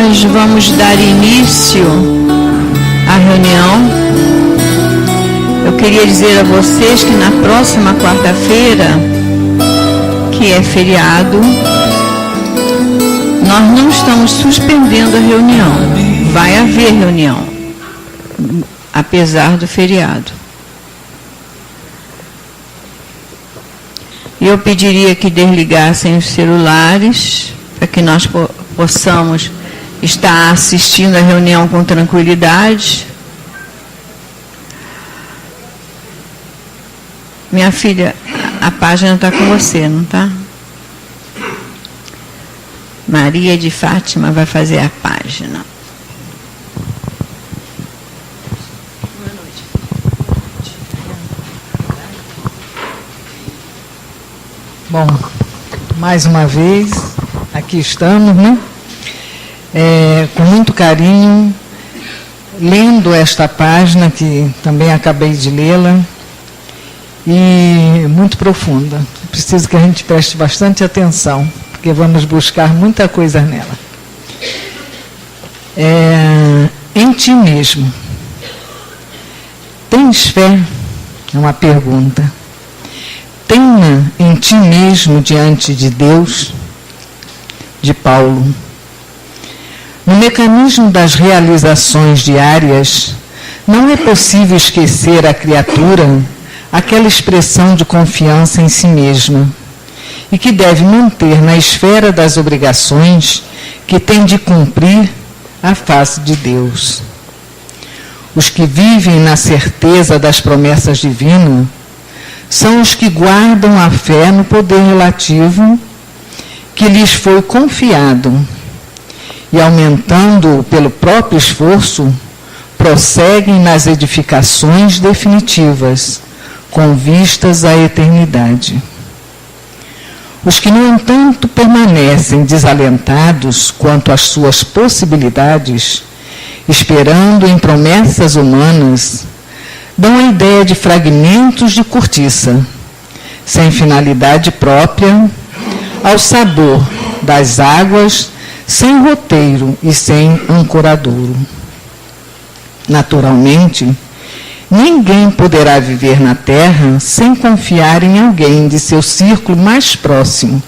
nós vamos dar início à reunião. Eu queria dizer a vocês que na próxima quarta-feira, que é feriado, nós não estamos suspendendo a reunião. Vai haver reunião, apesar do feriado. E eu pediria que desligassem os celulares, para que nós possamos estar assistindo a reunião com tranquilidade. Minha filha, a página está com você, não está? Maria de Fátima vai fazer a página. Boa noite. Bom, mais uma vez, aqui estamos, né? Com muito carinho, lendo esta página, que também acabei de lê-la, e muito profunda. Preciso que a gente preste bastante atenção, porque vamos buscar muita coisa nela. Em ti mesmo. Tens fé? É uma pergunta. Tenha em ti mesmo diante de Deus, de Paulo. No mecanismo das realizações diárias, não é possível esquecer a criatura aquela expressão de confiança em si mesma e que deve manter na esfera das obrigações que tem de cumprir a face de Deus. Os que vivem na certeza das promessas divinas são os que guardam a fé no poder relativo que lhes foi confiado e, aumentando-o pelo próprio esforço, prosseguem nas edificações definitivas, com vistas à eternidade. Os que, no entanto, permanecem desalentados quanto às suas possibilidades, esperando em promessas humanas, dão a ideia de fragmentos de cortiça, sem finalidade própria, ao sabor das águas, sem roteiro e sem ancoradouro. Naturalmente, ninguém poderá viver na Terra sem confiar em alguém de seu círculo mais próximo.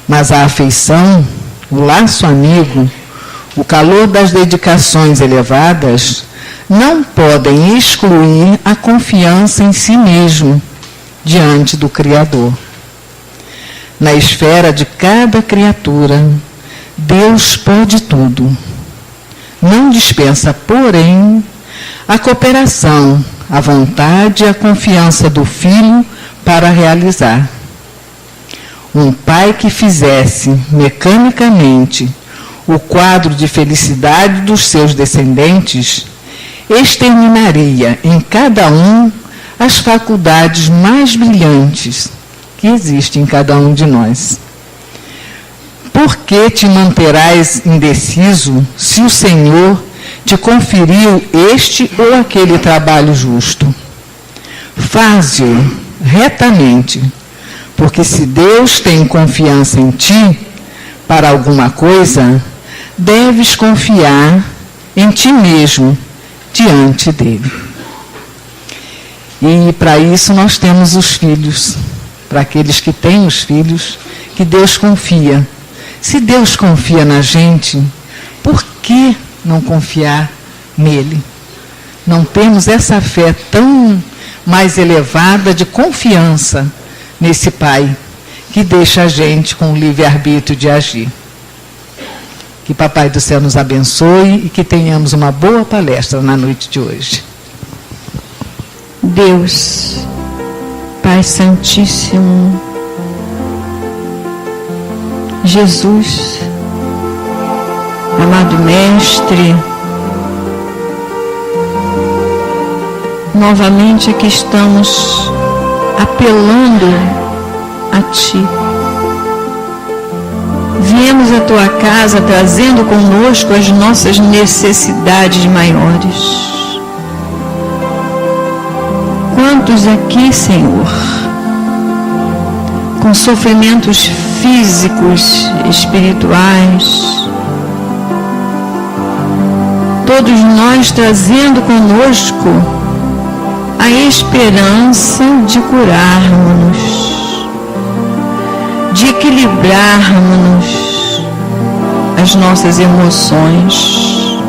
Mas a afeição, o laço amigo, o calor das dedicações elevadas, não podem excluir a confiança em si mesmo, diante do Criador. Na esfera de cada criatura, Deus pode tudo. Não dispensa, porém, a cooperação, a vontade e a confiança do filho para realizar. Um pai que fizesse mecanicamente o quadro de felicidade dos seus descendentes exterminaria em cada um as faculdades mais brilhantes que existem em cada um de nós. Por que te manterás indeciso se o Senhor te conferiu este ou aquele trabalho justo? Faze-o retamente, porque se Deus tem confiança em ti para alguma coisa, deves confiar em ti mesmo diante dele. E para isso nós temos os filhos, para aqueles que têm os filhos, que Deus confia. Se Deus confia na gente, por que não confiar nele? Não temos essa fé tão mais elevada de confiança nesse Pai, que deixa a gente com o livre-arbítrio de agir. Que Papai do Céu nos abençoe e que tenhamos uma boa palestra na noite de hoje. Deus, Pai Santíssimo, Jesus, amado Mestre, novamente aqui estamos apelando a Ti. Viemos à Tua casa trazendo conosco as nossas necessidades maiores. Quantos aqui, Senhor, com sofrimentos físicos, espirituais, todos nós trazendo conosco a esperança de curarmos-nos, de equilibrarmos as nossas emoções.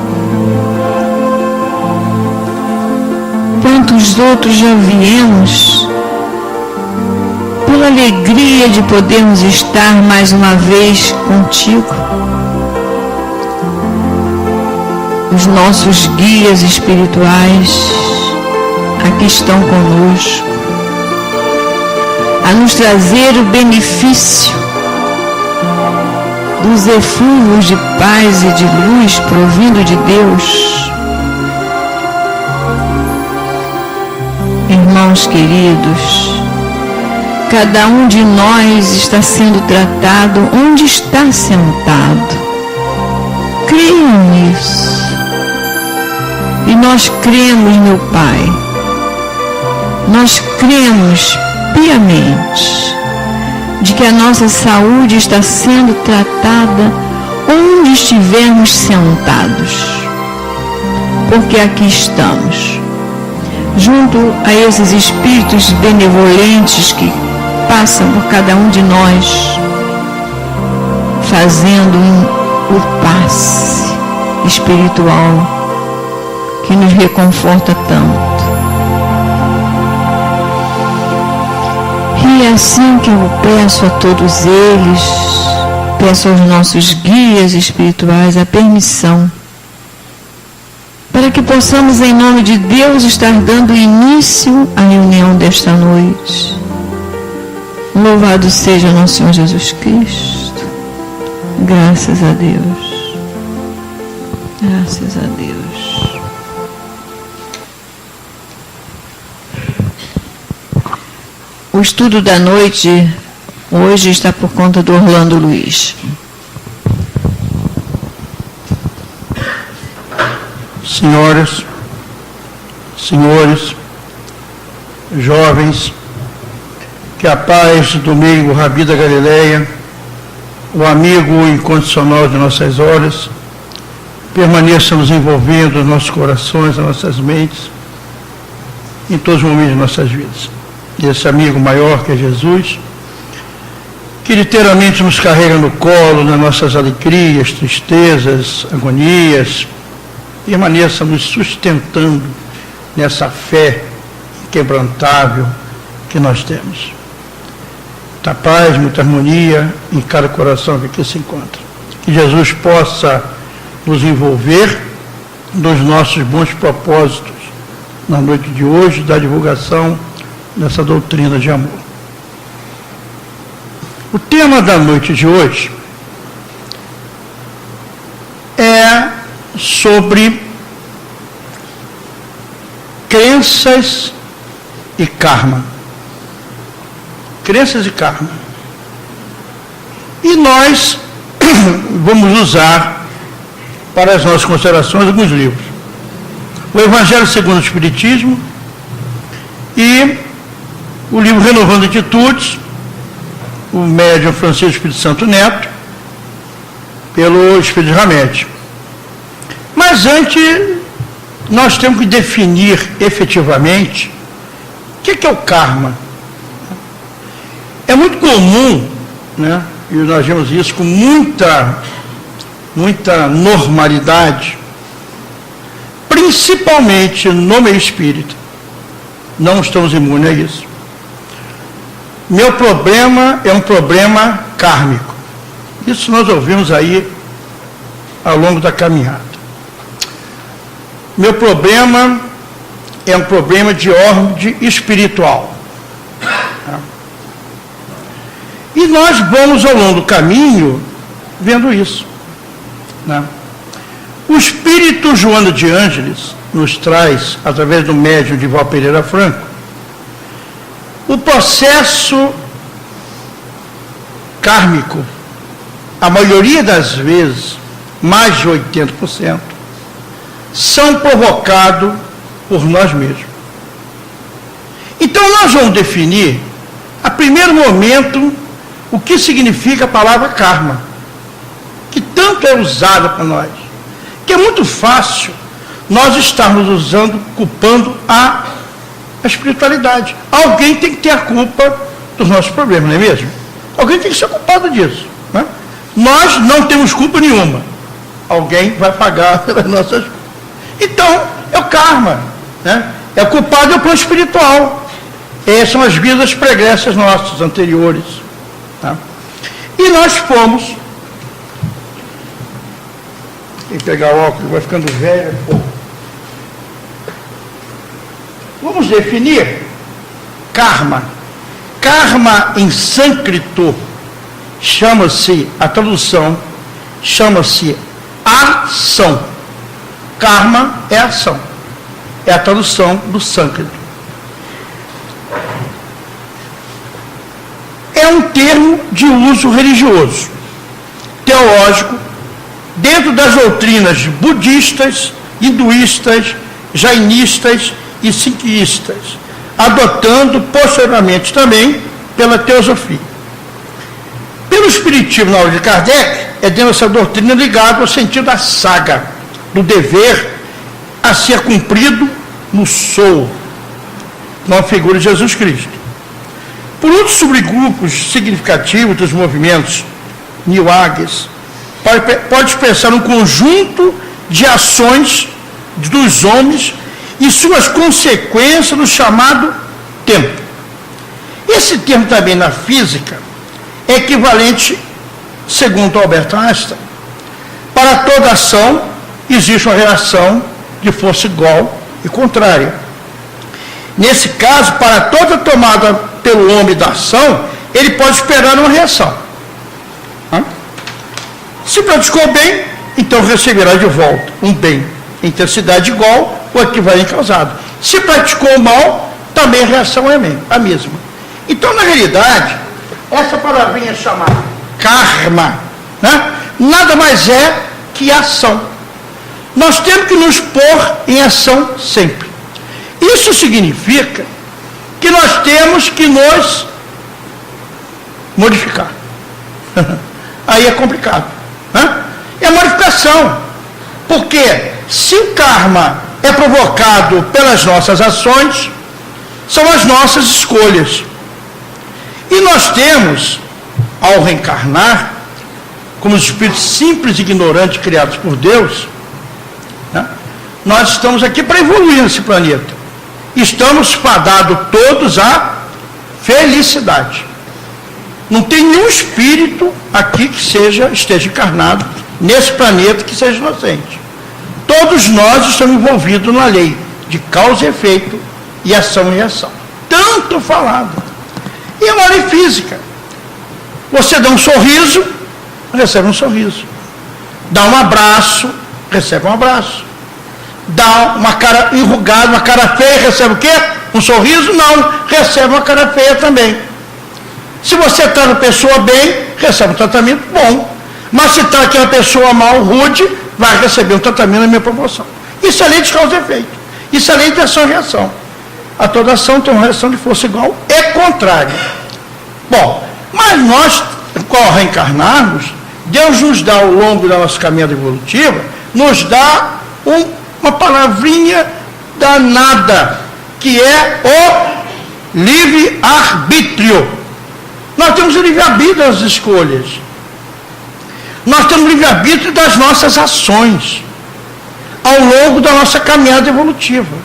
Quantos outros já viemos pela alegria de podermos estar mais uma vez contigo. Os nossos guias espirituais aqui estão conosco, a nos trazer o benefício dos eflúvios de paz e de luz provindo de Deus. Irmãos queridos, cada um de nós está sendo tratado onde está sentado. Creiam nisso. E nós cremos, meu Pai, nós cremos piamente de que a nossa saúde está sendo tratada onde estivermos sentados, porque aqui estamos, junto a esses espíritos benevolentes que passam por cada um de nós, fazendo o passe espiritual que nos reconforta tanto. E é assim que eu peço a todos eles, peço aos nossos guias espirituais a permissão para que possamos, em nome de Deus, estar dando início à reunião desta noite. Louvado seja nosso Senhor Jesus Cristo. Graças a Deus. Graças a Deus. O estudo da noite hoje está por conta do Orlando Luiz. Senhoras, senhores, jovens, que a paz do meio Rabi da Galileia, o amigo incondicional de nossas horas, permaneça nos envolvendo nos nossos corações, nas nossas mentes, em todos os momentos de nossas vidas. Esse amigo maior que é Jesus, que literalmente nos carrega no colo nas nossas alegrias, tristezas, agonias, permaneça nos sustentando nessa fé inquebrantável que nós temos. Muita paz, muita harmonia em cada coração que aqui se encontra. Que Jesus possa nos envolver nos nossos bons propósitos na noite de hoje, da divulgação dessa doutrina de amor. O tema da noite de hoje é sobre crenças e karma. Crenças e karma. E nós vamos usar para as nossas considerações alguns livros. O Evangelho segundo o Espiritismo e o livro Renovando Atitudes, o médium Francisco Espírito Santo Neto, pelo Espírito Ramed. Mas antes, nós temos que definir efetivamente o que é o karma. É muito comum, né, e nós vemos isso com muita normalidade, principalmente no meio espírita. Não estamos imunes a isso. Meu problema é um problema kármico. Isso nós ouvimos aí ao longo da caminhada. Meu problema é um problema de ordem espiritual. E nós vamos ao longo do caminho vendo isso. Né? O espírito Joana de Ângeles nos traz, através do médium Divaldo Pereira Franco, o processo kármico, a maioria das vezes, mais de 80%, são provocados por nós mesmos. Então nós vamos definir, a primeiro momento, o que significa a palavra karma, que tanto é usada para nós, que é muito fácil nós estamos culpando a espiritualidade. Alguém tem que ter a culpa dos nossos problemas, não é mesmo? Alguém tem que ser culpado disso, né? Nós não temos culpa nenhuma. Alguém vai pagar pelas nossas... Então, é o karma, né? É o culpado, é o plano espiritual. Essas são as vidas pregressas nossas, anteriores. Tá? E nós fomos... Tem que pegar o óculos, vai ficando velho. Pô. Vamos definir karma. Karma em sânscrito chama-se, a tradução chama-se ação. Karma é ação. É a tradução do sânscrito. É um termo de uso religioso, teológico, dentro das doutrinas budistas, hinduístas, jainistas e sikhistas, adotando posteriormente também pela teosofia. Pelo espiritismo, na hora de Kardec, é dentro dessa doutrina ligada ao sentido da saga, do dever a ser cumprido no sou, na figura de Jesus Cristo. Por outros subgrupos significativos dos movimentos New Ages, pode pensar um conjunto de ações dos homens e suas consequências no chamado tempo. Esse termo também na física é equivalente, segundo Albert Einstein, para toda ação existe uma reação de força igual e contrária. Nesse caso, para toda tomada pelo homem da ação, ele pode esperar uma reação. Se praticou bem, então receberá de volta um bem, intensidade igual ou equivalente causado. Se praticou mal, também a reação é a mesma. Então, na realidade, essa palavrinha chamada karma, né, nada mais é que ação. Nós temos que nos pôr em ação sempre. Isso significa que nós temos que nos modificar. Aí é complicado. Né? É modificação. Porque se o karma é provocado pelas nossas ações, são as nossas escolhas. E nós temos, ao reencarnar, como os espíritos simples e ignorantes criados por Deus, né, nós estamos aqui para evoluir nesse planeta. Estamos fadados todos à felicidade. Não tem nenhum espírito aqui que esteja encarnado nesse planeta que seja inocente. Todos nós estamos envolvidos na lei de causa e efeito e ação e reação. Tanto falado. E é uma lei física. Você dá um sorriso, recebe um sorriso. Dá um abraço, recebe um abraço. Dá uma cara enrugada, uma cara feia, recebe o quê? Um sorriso? Não, recebe uma cara feia também. Se você trata uma pessoa bem, recebe um tratamento bom. Mas se trata uma pessoa mal, rude, vai receber um tratamento na minha proporção. Isso é lei de causa e efeito. Isso é lei de ação e reação. A toda ação tem uma reação de força igual e contrária. Bom, mas nós, ao reencarnarmos, Deus nos dá, ao longo da nossa caminhada evolutiva, nos dá uma palavrinha danada, que é o livre-arbítrio. Nós temos o livre-arbítrio das escolhas. Nós temos o livre-arbítrio das nossas ações, ao longo da nossa caminhada evolutiva.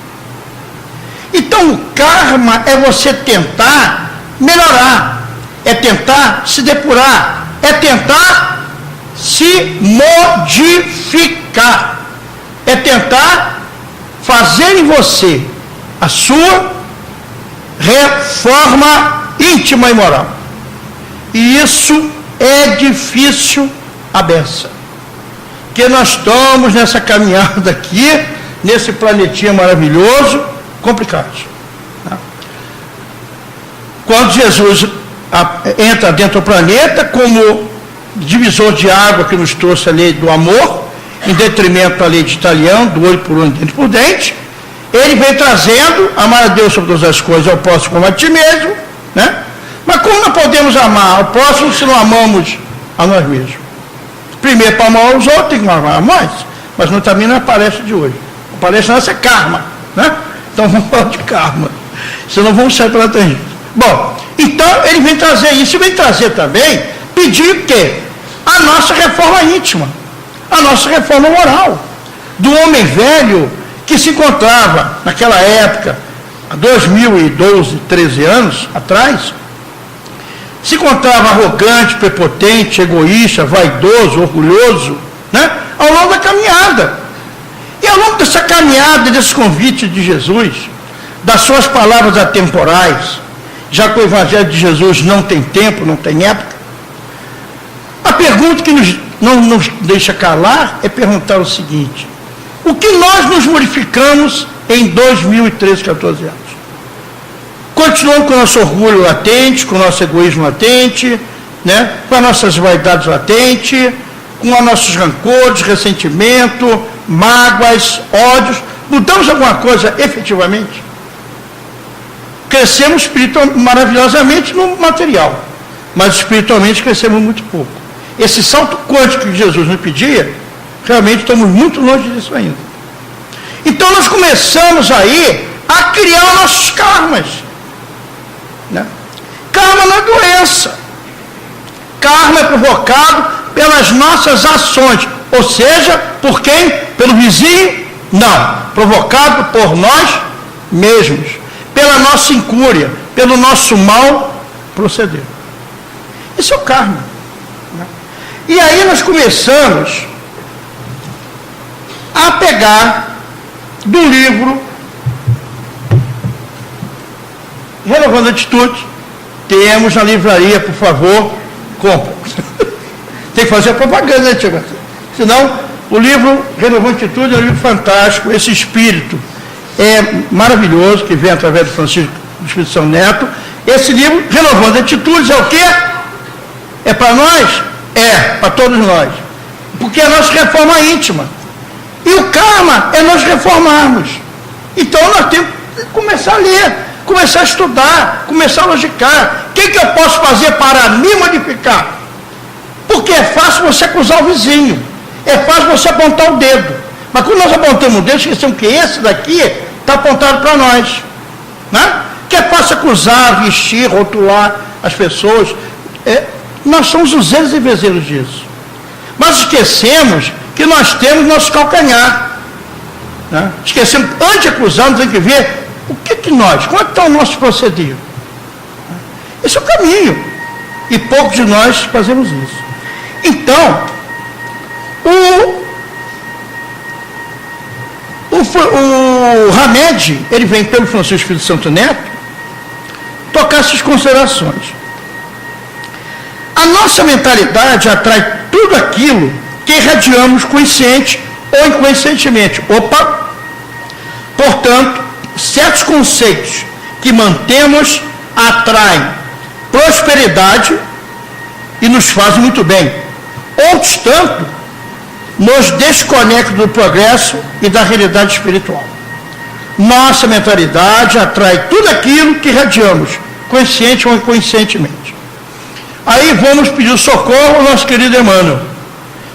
Então, o karma é você tentar melhorar, é tentar se depurar, é tentar se modificar, é tentar fazer em você a sua reforma íntima e moral. E isso é difícil a beça. Porque nós estamos nessa caminhada aqui, nesse planetinha maravilhoso, complicados. Quando Jesus entra dentro do planeta, como divisor de água que nos trouxe a lei do amor, em detrimento da lei de Italião, do olho por olho, dente por dente, ele vem trazendo amar a Deus sobre todas as coisas, ao próximo como a ti mesmo, né? Mas como nós podemos amar ao próximo se não amamos a nós mesmos? Primeiro, para amar os outros, tem que amar mais, mas também não aparece de hoje. palestra nossa é karma, né? Então vamos falar de karma, senão vamos sair pela tangente. Bom, então ele vem trazer isso, e vem trazer também, pedir o quê? A nossa reforma íntima, a nossa reforma moral, do homem velho que se encontrava naquela época, há 2012, 13 anos atrás, se encontrava arrogante, prepotente, egoísta, vaidoso, orgulhoso, né? Ao longo da caminhada. E ao longo dessa caminhada, desse convite de Jesus, das suas palavras atemporais, já que o Evangelho de Jesus não tem tempo, não tem época, a pergunta que não nos deixa calar é perguntar o seguinte: o que nós nos modificamos em 2013, 14 anos? Continuamos com o nosso orgulho latente, com o nosso egoísmo latente, né? Com as nossas vaidades latentes, com os nossos rancores, ressentimento, mágoas, ódios. Mudamos alguma coisa efetivamente? Crescemos espiritualmente, maravilhosamente no material, mas espiritualmente crescemos muito pouco. Esse salto quântico que Jesus nos pedia, realmente estamos muito longe disso ainda. Então nós começamos aí a criar nossos karmas. Né? Karma não é doença. Karma é provocado pelas nossas ações, ou seja, por quem? Pelo vizinho? Não. Provocado por nós mesmos, pela nossa incúria, pelo nosso mal proceder. Isso é o karma. Né? E aí nós começamos a pegar do livro Renovando Atitude. Temos na livraria, por favor, compra. Tem que fazer a propaganda, né, Tiago? Senão, o livro Renovando Atitude é um livro fantástico. Esse espírito é maravilhoso, que vem através do Francisco do Espírito Santo Neto. Esse livro, Renovando Atitudes, é o quê? É para nós? É, para todos nós. Porque é a nossa reforma íntima. E o karma é nós reformarmos. Então nós temos que começar a ler, começar a estudar, começar a logicar. O que eu posso fazer para me modificar? Porque é fácil você acusar o vizinho, é fácil você apontar o dedo. Mas quando nós apontamos o dedo, esquecemos que esse daqui está apontado para nós. Né? Que é fácil acusar, vestir, rotular as pessoas. Nós somos os zeros e vezeiros disso. Mas esquecemos que nós temos nosso calcanhar. Né? Esquecemos, antes de acusar, nós temos que ver o que nós, como é que está o nosso proceder. Esse é o caminho. E poucos de nós fazemos isso. Então, o Hamed, ele vem pelo Francisco Espírito Santo Neto, tocar essas considerações. A nossa mentalidade atrai tudo aquilo que irradiamos consciente ou inconscientemente. Portanto, certos conceitos que mantemos atraem prosperidade e nos fazem muito bem. Outros tanto nos desconectam do progresso e da realidade espiritual. Nossa mentalidade atrai tudo aquilo que irradiamos, consciente ou inconscientemente. Aí vamos pedir socorro ao nosso querido Emmanuel,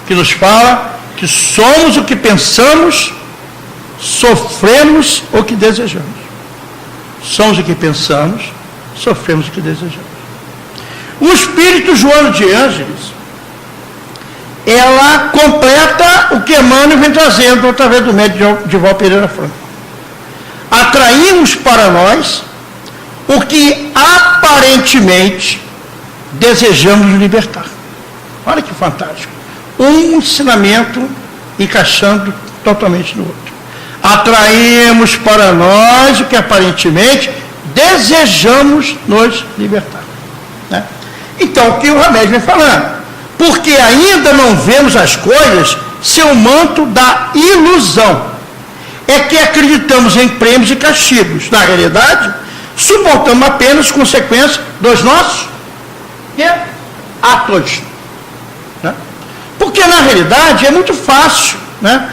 que nos fala que somos o que pensamos, sofremos o que desejamos. Somos o que pensamos, sofremos o que desejamos. O espírito Joana de Ângeles, ela completa o que Emmanuel vem trazendo através do médium Divaldo Pereira Franco. Atraímos para nós o que aparentemente desejamos libertar. Olha que fantástico. Um ensinamento encaixando totalmente no outro. Atraímos para nós o que aparentemente desejamos nos libertar. Né? Então, o que o Hamed vem falando? Porque ainda não vemos as coisas seu manto da ilusão. É que acreditamos em prêmios e castigos. Na realidade, suportamos apenas consequências dos nossos atos. Né? Porque na realidade é muito fácil, né?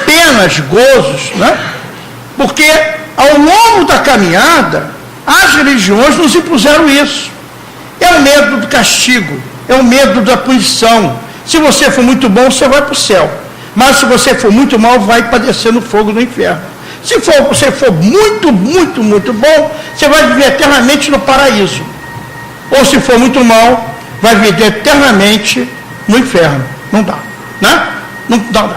Penas, gozos, né? Porque ao longo da caminhada, as religiões nos impuseram isso. É o medo do castigo, é o medo da punição. Se você for muito bom, você vai para o céu. Mas se você for muito mal, vai padecer no fogo do inferno. Se você for muito, muito, muito bom, você vai viver eternamente no paraíso. Ou se for muito mal, vai viver eternamente no inferno. Não dá, né? Não dá.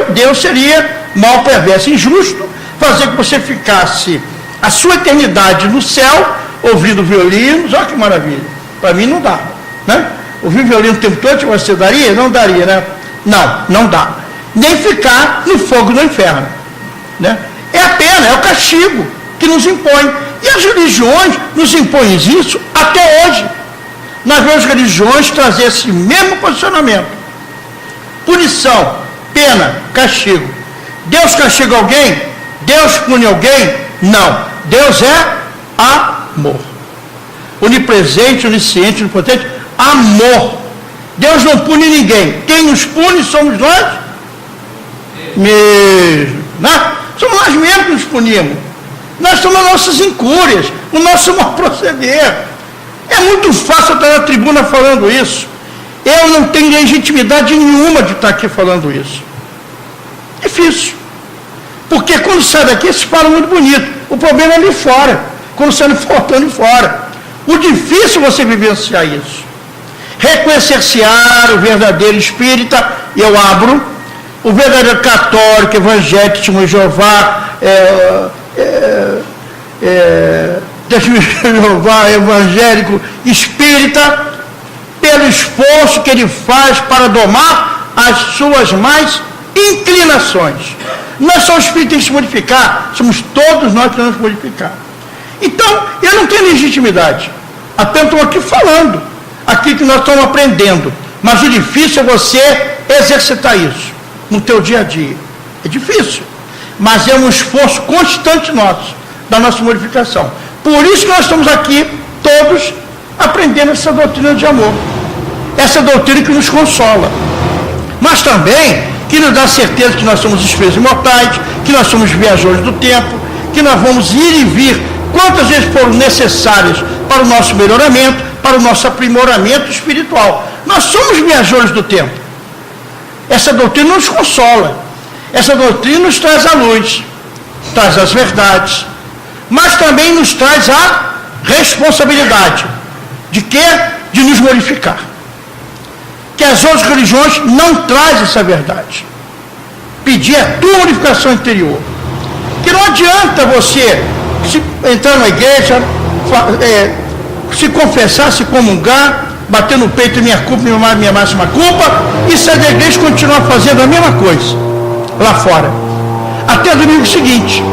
Deus seria mal, perverso, injusto, fazer que você ficasse a sua eternidade no céu, ouvindo violinos. Olha que maravilha. Para mim não dá, né? Ouvir violino o tempo todo, você daria? Não daria, né? Não dá. Nem ficar no fogo do inferno, né? É a pena, é o castigo que nos impõe. E as religiões nos impõem isso até hoje. Nós vemos religiões trazer esse mesmo posicionamento. Punição, pena, castigo. Deus castiga alguém? Deus pune alguém? Não. Deus é amor. Onipresente, onisciente, onipotente, amor. Deus não pune ninguém. Quem nos pune somos nós mesmos, né? Somos nós mesmos que nos punimos. Nós somos as nossas incúrias, o nosso mau proceder. É muito fácil estar na tribuna falando isso. Eu não tenho legitimidade nenhuma de estar aqui falando isso. Difícil. Porque quando sai daqui, se fala muito bonito. O problema é ali fora. Quando sai faltando fora. O difícil é você vivenciar isso. Reconhecer-se-á o verdadeiro espírita, eu abro, o verdadeiro católico, evangélico, testemunho de Jeová, testemunho de Jeová, evangélico, espírita, pelo esforço que ele faz para domar as suas mais inclinações. Nós somos espíritas de se modificar, somos todos nós que nos modificar. Então, eu não tenho legitimidade. Apenas estou aqui falando aquilo que nós estamos aprendendo. Mas o difícil é você exercitar isso no teu dia a dia. É difícil. Mas é um esforço constante nosso, da nossa modificação. Por isso que nós estamos aqui, todos, aprendendo essa doutrina de amor. Essa doutrina que nos consola. Mas também que nos dá certeza que nós somos espíritos imortais, que nós somos viajores do tempo, que nós vamos ir e vir quantas vezes foram necessárias para o nosso melhoramento, para o nosso aprimoramento espiritual. Nós somos viajores do tempo. Essa doutrina nos consola. Essa doutrina nos traz a luz, traz as verdades, mas também nos traz a responsabilidade. De quê? De nos modificar. Que as outras religiões não trazem essa verdade. Pedir a tua modificação interior. Que não adianta você entrar na igreja, se confessar, se comungar, bater no peito minha culpa, minha máxima culpa, e sair da igreja e continuar fazendo a mesma coisa lá fora. Até domingo seguinte.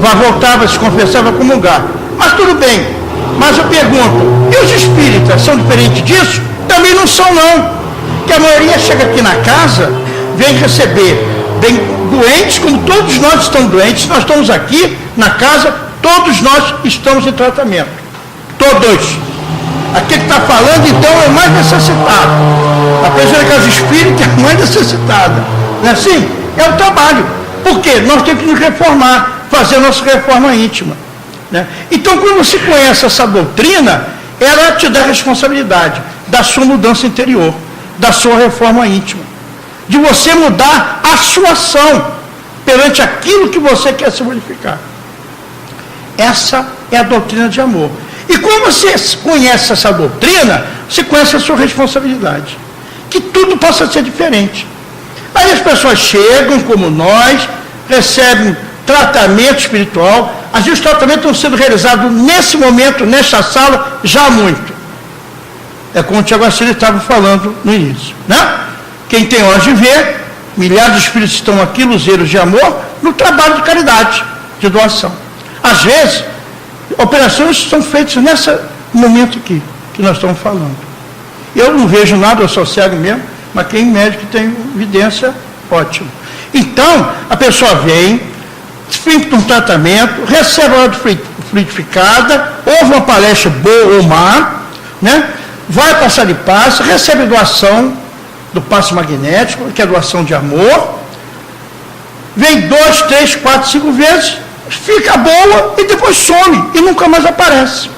Vai voltar, vai se confessar, vai comungar. Mas tudo bem. Mas eu pergunto, e os espíritas são diferentes disso? Também não são, não. Que a maioria chega aqui na casa, vem receber, vem doentes, como todos nós estamos doentes. Nós estamos aqui na casa, todos nós estamos em tratamento. Todos. Aquele que está falando, então, é mais necessitado. A pessoa da casa espírita é mais necessitada. Não é assim? É o trabalho. Por quê? Nós temos que nos reformar, fazer a nossa reforma íntima. Né? Então, quando você conhece essa doutrina, ela te dá a responsabilidade da sua mudança interior, da sua reforma íntima, de você mudar a sua ação perante aquilo que você quer se modificar. Essa é a doutrina de amor. E quando você conhece essa doutrina, você conhece a sua responsabilidade. Que tudo possa ser diferente. Aí as pessoas chegam, como nós, recebem tratamento espiritual. Às vezes os tratamentos estão sendo realizados nesse momento, nesta sala, já há muito. É como o Tiago Assílio estava falando no início, né? Quem tem olhos de ver, milhares de espíritos estão aqui, luzeiros de amor, no trabalho de caridade, de doação. Às vezes, operações são feitas nesse momento aqui, que nós estamos falando. Eu não vejo nada, eu sou cego mesmo, mas quem médico tem evidência, ótimo. Então, a pessoa vem, feito um tratamento, recebe a hora fluidificada, houve uma palestra boa ou má, né? Vai passar de passe, recebe doação do passe magnético, que é doação de amor, vem 2, 3, 4, 5 vezes, fica boa e depois some e nunca mais aparece.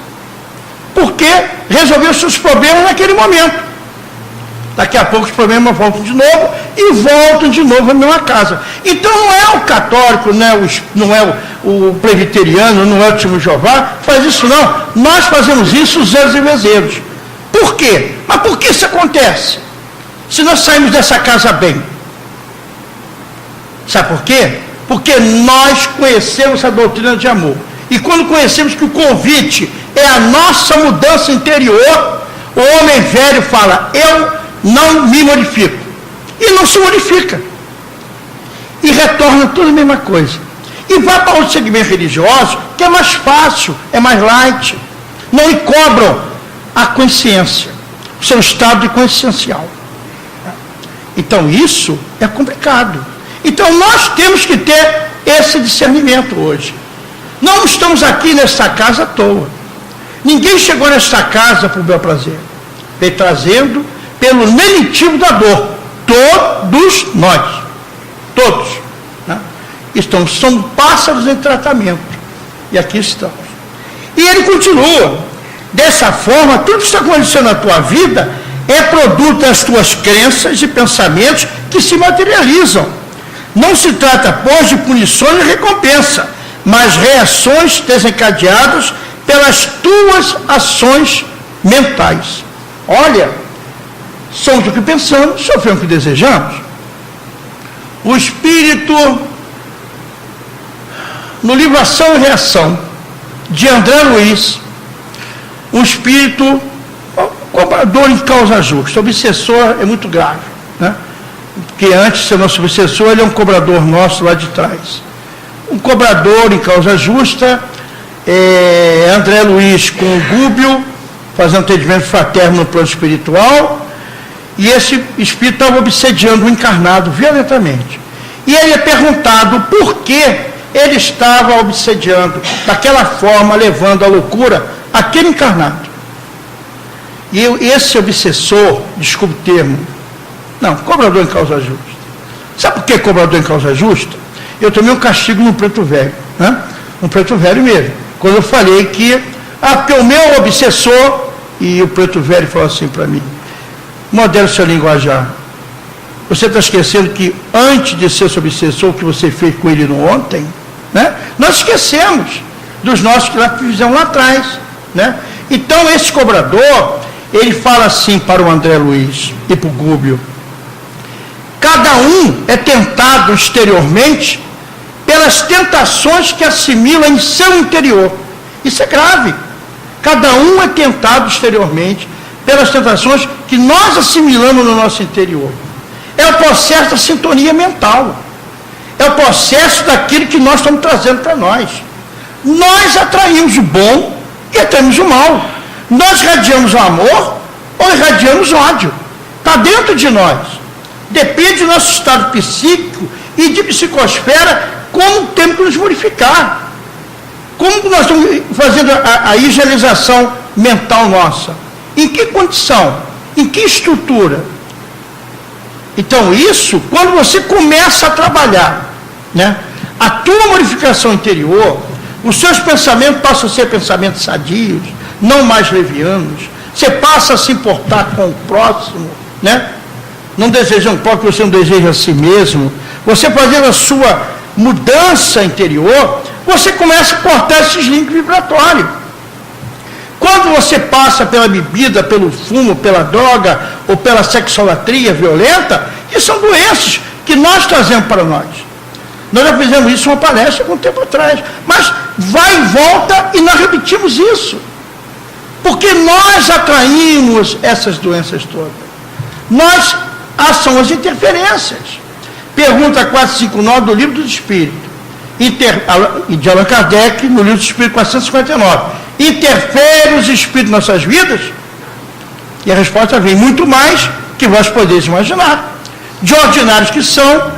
Porque resolveu seus problemas naquele momento. Daqui a pouco os problemas voltam de novo e voltam de novo à mesma casa. Então não é o católico, não é o presbiteriano, não é o testemunho de Jeová, faz isso não. Nós fazemos isso os anos e vezeiros. Por quê? Mas por que isso acontece? Se nós saímos dessa casa bem. Sabe por quê? Porque nós conhecemos a doutrina de amor. E quando conhecemos que o convite é a nossa mudança interior, o homem velho fala, eu não me modifico. E não se modifica. E retorna tudo a mesma coisa. E vai para outro segmento religioso, que é mais fácil, é mais light. Não lhe cobram a consciência, o seu estado de consciencial. Então isso é complicado. Então nós temos que ter esse discernimento hoje. Não estamos aqui nesta casa à toa. Ninguém chegou nesta casa por bel prazer. Veio trazendo pelo lenitivo da dor. Todos nós. Todos. Né? São pássaros em tratamento. E aqui estamos. E ele continua. Dessa forma, tudo que está acontecendo na tua vida é produto das tuas crenças e pensamentos que se materializam. Não se trata, pois, de punições e recompensa, mas reações desencadeadas pelas tuas ações mentais. Olha, somos o que pensamos, sofremos o que desejamos. O Espírito, no livro Ação e Reação, de André Luiz, um espírito cobrador em causa justa. O obsessor é muito grave, né? Porque antes de ser nosso obsessor, ele é um cobrador nosso lá de trás. Um cobrador em causa justa, André Luiz com o Gúbio, fazendo atendimento fraterno no plano espiritual, e esse espírito estava obsediando o encarnado violentamente. E ele é perguntado por que ele estava obsediando, daquela forma, levando à loucura aquele encarnado. E esse obsessor, desculpe o termo, cobrador em causa justa. Sabe por que cobrador em causa justa? Eu tomei um castigo no Preto Velho, né? Um Preto Velho mesmo. Quando eu falei que, porque o meu obsessor, e o Preto Velho falou assim para mim, modere o seu linguajar. Você está esquecendo que antes de ser seu obsessor, o que você fez com ele no ontem, né? Nós esquecemos dos nossos que fizemos lá atrás, né? Então esse cobrador, ele fala assim para o André Luiz e para o Gúbio: cada um é tentado exteriormente pelas tentações que assimila em seu interior. Isso é grave. Cada um é tentado exteriormente pelas tentações que nós assimilamos no nosso interior. É o processo da sintonia mental. É o processo daquilo que nós estamos trazendo para nós. Nós atraímos o bom e atraímos o mal. Nós irradiamos o amor ou irradiamos ódio. Está dentro de nós. Depende do nosso estado psíquico e de psicosfera, como temos que nos modificar. Como nós estamos fazendo a higienização mental nossa? Em que condição? Em que estrutura? Então isso, quando você começa a trabalhar, né, a tua modificação interior, os seus pensamentos passam a ser pensamentos sadios, não mais levianos, você passa a se importar com o próximo, né? Não deseja um próprio, você não deseja a si mesmo. Você fazendo a sua mudança interior, você começa a cortar esses links vibratórios. Quando você passa pela bebida, pelo fumo, pela droga ou pela sexolatria violenta, isso são doenças que nós trazemos para nós. Nós já fizemos isso em uma palestra algum tempo atrás, mas vai e volta e nós repetimos isso. Porque nós atraímos essas doenças todas. São as interferências. Pergunta 459 do Livro dos Espíritos. De Allan Kardec, no Livro dos Espíritos 459. Interfere os espíritos em nossas vidas? E a resposta vem: muito mais que vós podeis imaginar. De ordinários que são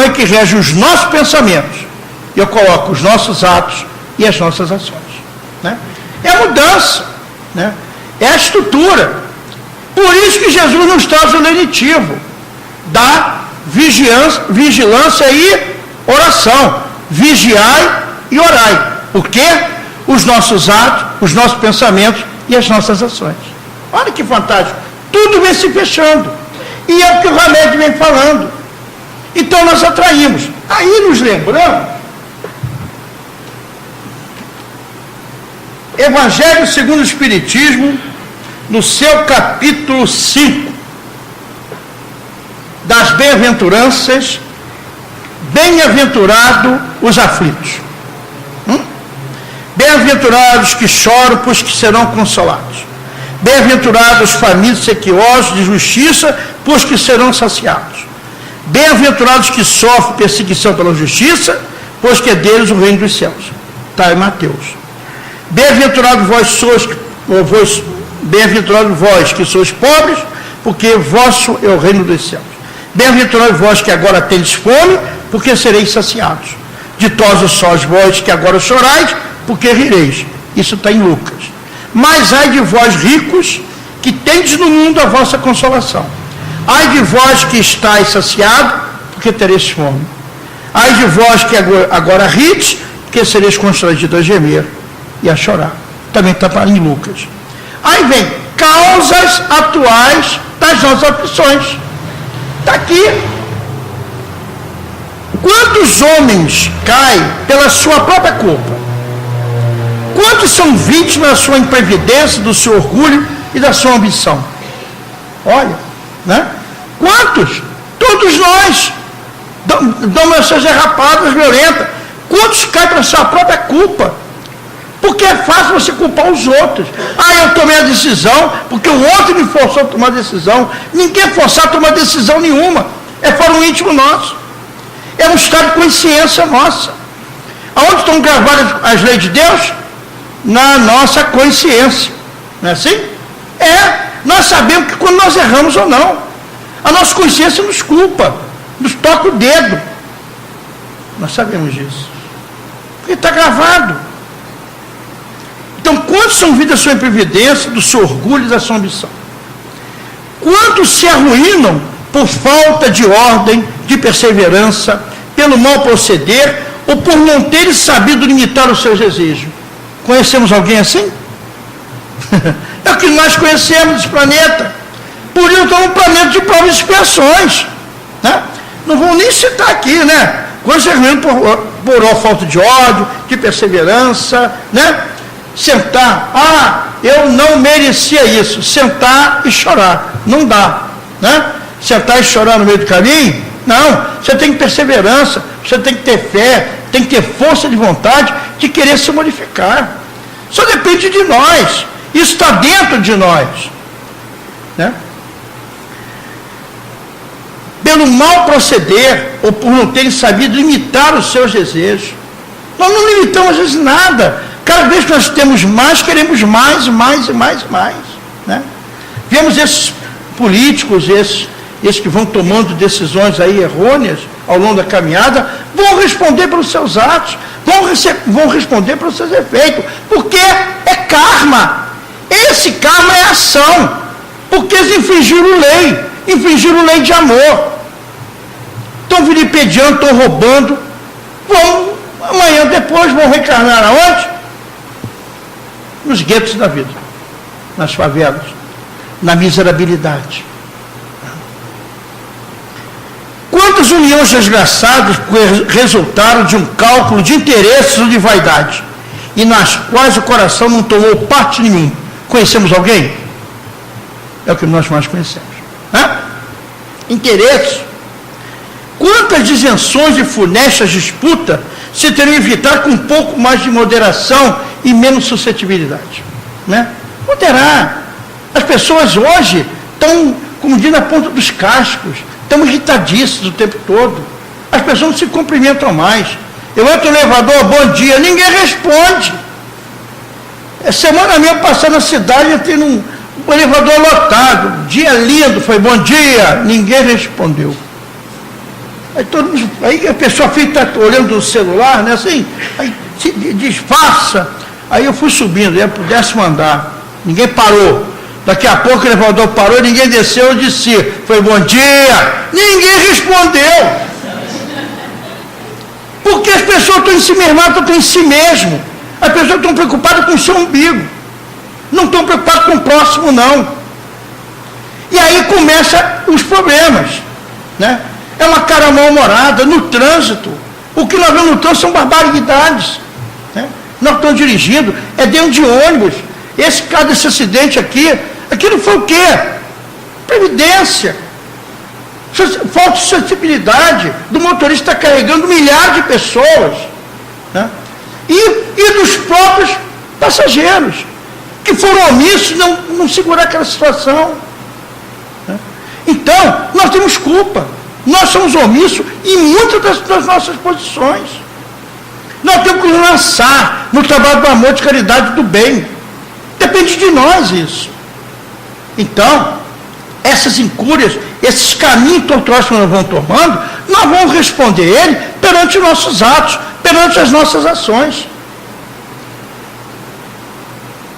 aí que regem os nossos pensamentos. E eu coloco os nossos atos e as nossas ações. Né? É a mudança, né? É a estrutura. Por isso que Jesus nos traz o lenitivo da vigilância e oração. Vigiai e orai. Por quê? Os nossos atos, os nossos pensamentos e as nossas ações. Olha que fantástico. Tudo vem se fechando. E é o que o Hamed vem falando. Então nós atraímos. Aí nos lembramos, Evangelho segundo o Espiritismo, no seu capítulo 5, das bem-aventuranças, bem-aventurado os aflitos. Bem-aventurados que choram, pois que serão consolados. Bem-aventurados os famintos, sequiosos de justiça, pois que serão saciados. Bem-aventurados que sofrem perseguição pela justiça, pois que é deles o reino dos céus. Está em Mateus. Bem-aventurados bem-aventurados vós que sois pobres, porque vosso é o reino dos céus. Bem-aventurados vós que agora tendes fome, porque sereis saciados. Ditosos sois vós que agora chorais, porque rireis. Isso está em Lucas. Mas ai de vós ricos, que tendes no mundo a vossa consolação. Ai de vós que estáis saciados, porque tereis fome. Ai de vós que agora rides, porque sereis constrangidos a gemer e a chorar. Também está em Lucas. Aí vem causas atuais das nossas aflições. Está aqui. Quantos homens caem pela sua própria culpa? Quantos são vítimas da sua imprevidência, do seu orgulho e da sua ambição? Olha, né? Quantos? Todos nós damos essas derrapadas violentas. Quantos caem pela sua própria culpa? Porque é fácil você culpar os outros. Ah, eu tomei a decisão, porque o outro me forçou a tomar decisão. Ninguém é forçado a tomar decisão nenhuma. É fora o íntimo nosso. É um estado de consciência nossa. Aonde estão gravadas as leis de Deus? Na nossa consciência. Não é assim? Nós sabemos que quando nós erramos ou não, a nossa consciência nos culpa, nos toca o dedo. Nós sabemos disso. Porque está gravado. Então, quantos são vítimas da sua imprevidência, do seu orgulho e da sua ambição? Quantos se arruinam por falta de ordem, de perseverança, pelo mau proceder, ou por não terem sabido limitar os seus desejos? Conhecemos alguém assim? É o que nós conhecemos desse planeta. Por isso estamos um planeta de provas e expiações. Né? Não vou nem citar aqui, né? Quando se arruinam por falta de ódio, de perseverança, né? Sentar, eu não merecia isso. Sentar e chorar. Não dá. Né? Sentar e chorar no meio do caminho? Não. Você tem perseverança, você tem que ter fé, tem que ter força de vontade de querer se modificar. Só depende de nós. Isso está dentro de nós. Né? Pelo mau proceder, ou por não terem sabido limitar os seus desejos. Nós não limitamos às vezes nada. Cada vez que nós temos mais, queremos mais, mais e mais e mais. Né? Vemos esses políticos, esses que vão tomando decisões aí errôneas ao longo da caminhada, vão responder pelos seus atos, vão responder pelos seus efeitos, porque é karma. Esse karma é ação, porque eles infringiram lei de amor. Estão vilipediando, estão roubando, amanhã depois vão reencarnar aonde? Nos guetos da vida, nas favelas, na miserabilidade. Quantas uniões desgraçadas resultaram de um cálculo de interesses ou de vaidade, e nas quais o coração não tomou parte nenhuma? Conhecemos alguém? É o que nós mais conhecemos. Interesses. Quantas disenções de funestas disputas se teriam evitado com um pouco mais de moderação e menos suscetibilidade? Né? Moderar. As pessoas hoje estão, como diz, na ponta dos cascos, estão irritadíssimas o tempo todo. As pessoas não se cumprimentam mais. Eu entro no elevador, bom dia, ninguém responde. Semana mesmo, passando na cidade, entrei num elevador lotado, dia lindo, foi bom dia, ninguém respondeu. Aí a pessoa fica olhando o celular, né, assim, aí se disfarça. Aí eu fui subindo, ia para o 10º andar, ninguém parou. Daqui a pouco o elevador parou, ninguém desceu, eu disse, foi bom dia, ninguém respondeu. Porque as pessoas estão em si mesmas, estão em si mesmo. As pessoas estão preocupadas com o seu umbigo. Não estão preocupadas com o próximo, não. E aí começam os problemas, né? É uma cara mal-humorada no trânsito. O que nós vemos no trânsito são barbaridades, né? Nós estamos dirigindo, é dentro de ônibus. Esse caso desse acidente aqui, aquilo foi o quê? Previdência. Falta de sensibilidade do motorista estar carregando milhares de pessoas, né? E dos próprios passageiros, que foram omissos e não segurar aquela situação, né? Então, nós temos culpa. Nós somos omissos em muitas das nossas posições. Nós temos que nos lançar no trabalho do amor, de caridade, do bem. Depende de nós isso. Então, essas incúrias, esses caminhos tortuosos que nós vamos tomando, nós vamos responder ele perante os nossos atos, perante as nossas ações.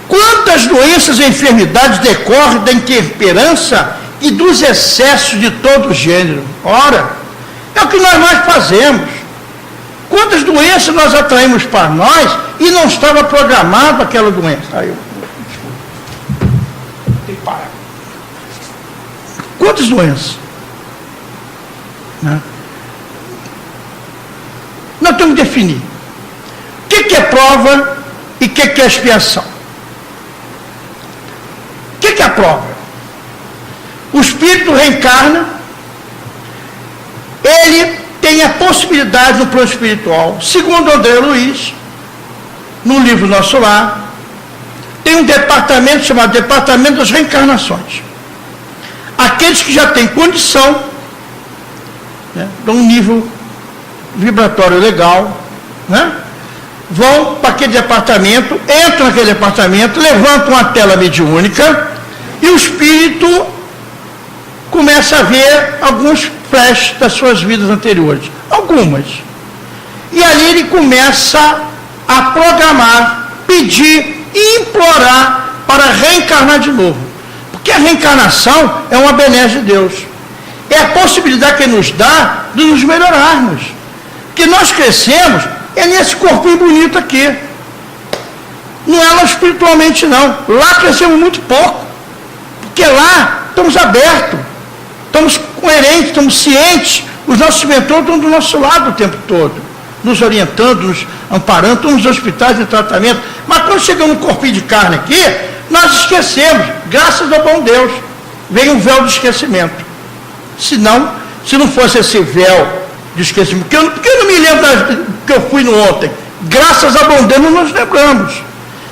Quantas doenças e enfermidades decorrem da intemperança e dos excessos de todo gênero? Ora, é o que nós mais fazemos. Quantas doenças nós atraímos para nós e não estava programado aquela doença? Aí, desculpa. Tem que parar. Quantas doenças? Né? Nós temos que definir o que é prova e o que é expiação. O que é a prova? O espírito reencarna, ele tem a possibilidade no plano espiritual, segundo André Luiz, no livro Nosso Lar, tem um departamento chamado Departamento das Reencarnações. Aqueles que já têm condição, né, de um nível vibratório legal, né, vão para aquele departamento, entram naquele departamento, levantam uma tela mediúnica e o espírito começa a ver alguns flashes das suas vidas anteriores. Algumas. E ali ele começa a programar, pedir e implorar para reencarnar de novo. Porque a reencarnação é uma benesse de Deus. É a possibilidade que ele nos dá de nos melhorarmos. Porque nós crescemos é nesse corpinho bonito aqui. Não é lá espiritualmente, não. Lá crescemos muito pouco. Porque lá estamos abertos, estamos coerentes, estamos cientes. Os nossos mentores estão do nosso lado o tempo todo, nos orientando, nos amparando, estão nos hospitais de tratamento. Mas quando chegamos no corpinho de carne aqui, nós esquecemos, graças ao bom Deus, vem um véu do esquecimento. Se não fosse esse véu de esquecimento, porque eu não me lembro que eu fui no ontem, graças ao bom Deus não nos lembramos,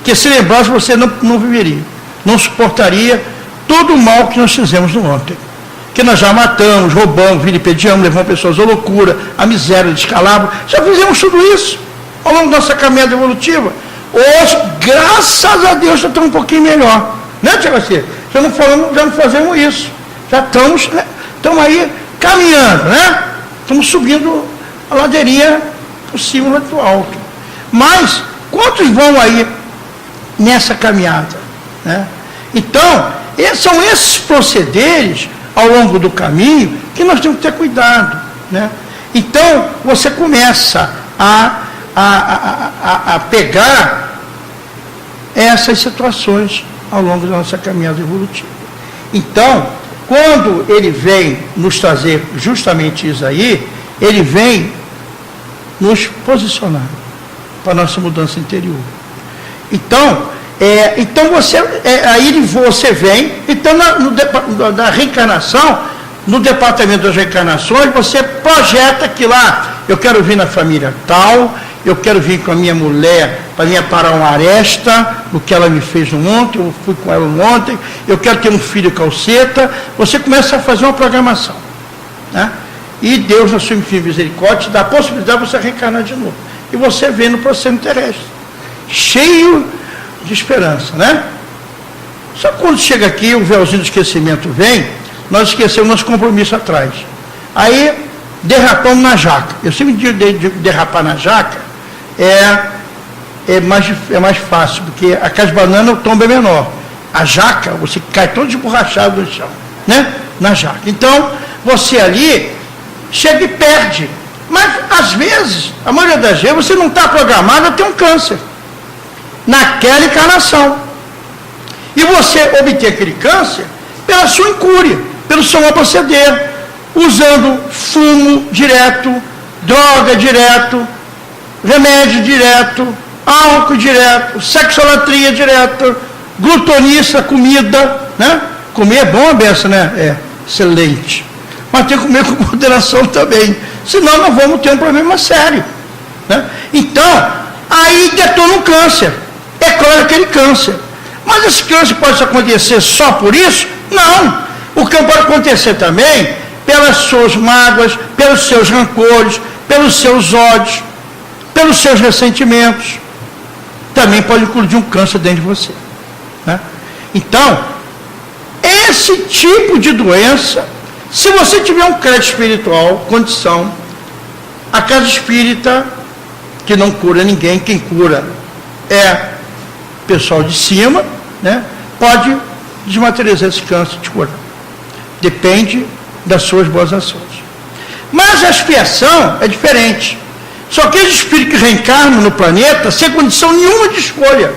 que se lembrasse você não viveria, não suportaria todo o mal que nós fizemos no ontem, que nós já matamos, roubamos, vilipediamos, levamos pessoas à loucura, à miséria, descalabro, já fizemos tudo isso ao longo da nossa caminhada evolutiva. Hoje, graças a Deus, já estamos um pouquinho melhor, né, Tia Garcia? Já não fazemos isso, já estamos aí caminhando, né? Estamos subindo a ladeirinha por cima do alto. Mas, quantos vão aí nessa caminhada, né? Então, são esses procederes ao longo do caminho que nós temos que ter cuidado, né? Então, você começa a pegar essas situações ao longo da nossa caminhada evolutiva. Então, quando ele vem nos trazer justamente isso aí, ele vem nos posicionar para a nossa mudança interior. Então aí você vem, então na reencarnação, no departamento das reencarnações, você projeta que lá, eu quero vir na família tal, eu quero vir com a minha mulher para me aparar uma aresta do que ela me fez no ontem, eu fui com ela ontem, eu quero ter um filho calceta. Você começa a fazer uma programação, né? E Deus, na sua infinita misericórdia, dá a possibilidade de você reencarnar de novo. E você vem no processo terrestre, cheio de esperança, né? Só que quando chega aqui, o véuzinho do esquecimento vem, nós esquecemos nosso compromisso atrás. Aí, derrapamos na jaca. Eu sempre digo de derrapar na jaca, é mais fácil, porque a casa de banana o tombo é menor. A jaca, você cai todo esborrachado no chão, né? Na jaca. Então, você ali chega e perde. Mas, às vezes, a maioria das vezes, você não está programado a ter um câncer naquela encarnação. E você obter aquele câncer, pela sua incúria, pelo seu mau proceder, usando fumo direto, droga direto, remédio direto, álcool direto, sexolatria direto, glutonice, comida, né? Comer é bom a beça, né? É, excelente. Mas tem que comer com moderação também, senão nós vamos ter um problema sério, né? Então, aí detona um câncer, eclode aquele câncer. Mas esse câncer pode acontecer só por isso? Não. O câncer pode acontecer também pelas suas mágoas, pelos seus rancores, pelos seus ódios, pelos seus ressentimentos. Também pode incluir um câncer dentro de você, né? Então, esse tipo de doença, se você tiver um crédito espiritual, condição, a casa espírita, que não cura ninguém, quem cura é pessoal de cima, né? Pode desmaterializar esse câncer e te curar. Depende das suas boas ações. Mas a expiação é diferente. Só aqueles espíritos que reencarnam no planeta sem condição nenhuma de escolha.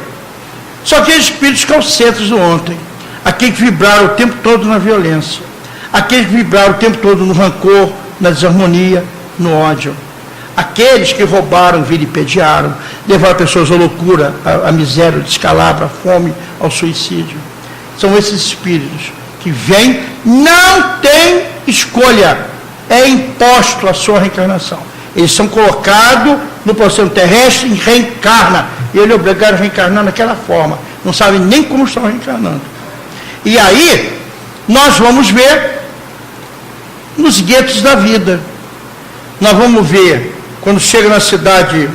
Só aqueles espíritos calcetos do ontem. Aqueles que vibraram o tempo todo na violência. Aqueles que vibraram o tempo todo no rancor, na desarmonia, no ódio. Aqueles que roubaram, vilipediaram, levaram pessoas à loucura, à miséria, ao descalabro, à fome, ao suicídio. São esses espíritos que vêm, não tem escolha, é imposto a sua reencarnação. Eles são colocados no processo terrestre e reencarna. E ele é obrigado a reencarnar naquela forma. Não sabe nem como estão reencarnando. E aí, nós vamos ver nos guetos da vida. Nós vamos ver, quando chega na cidade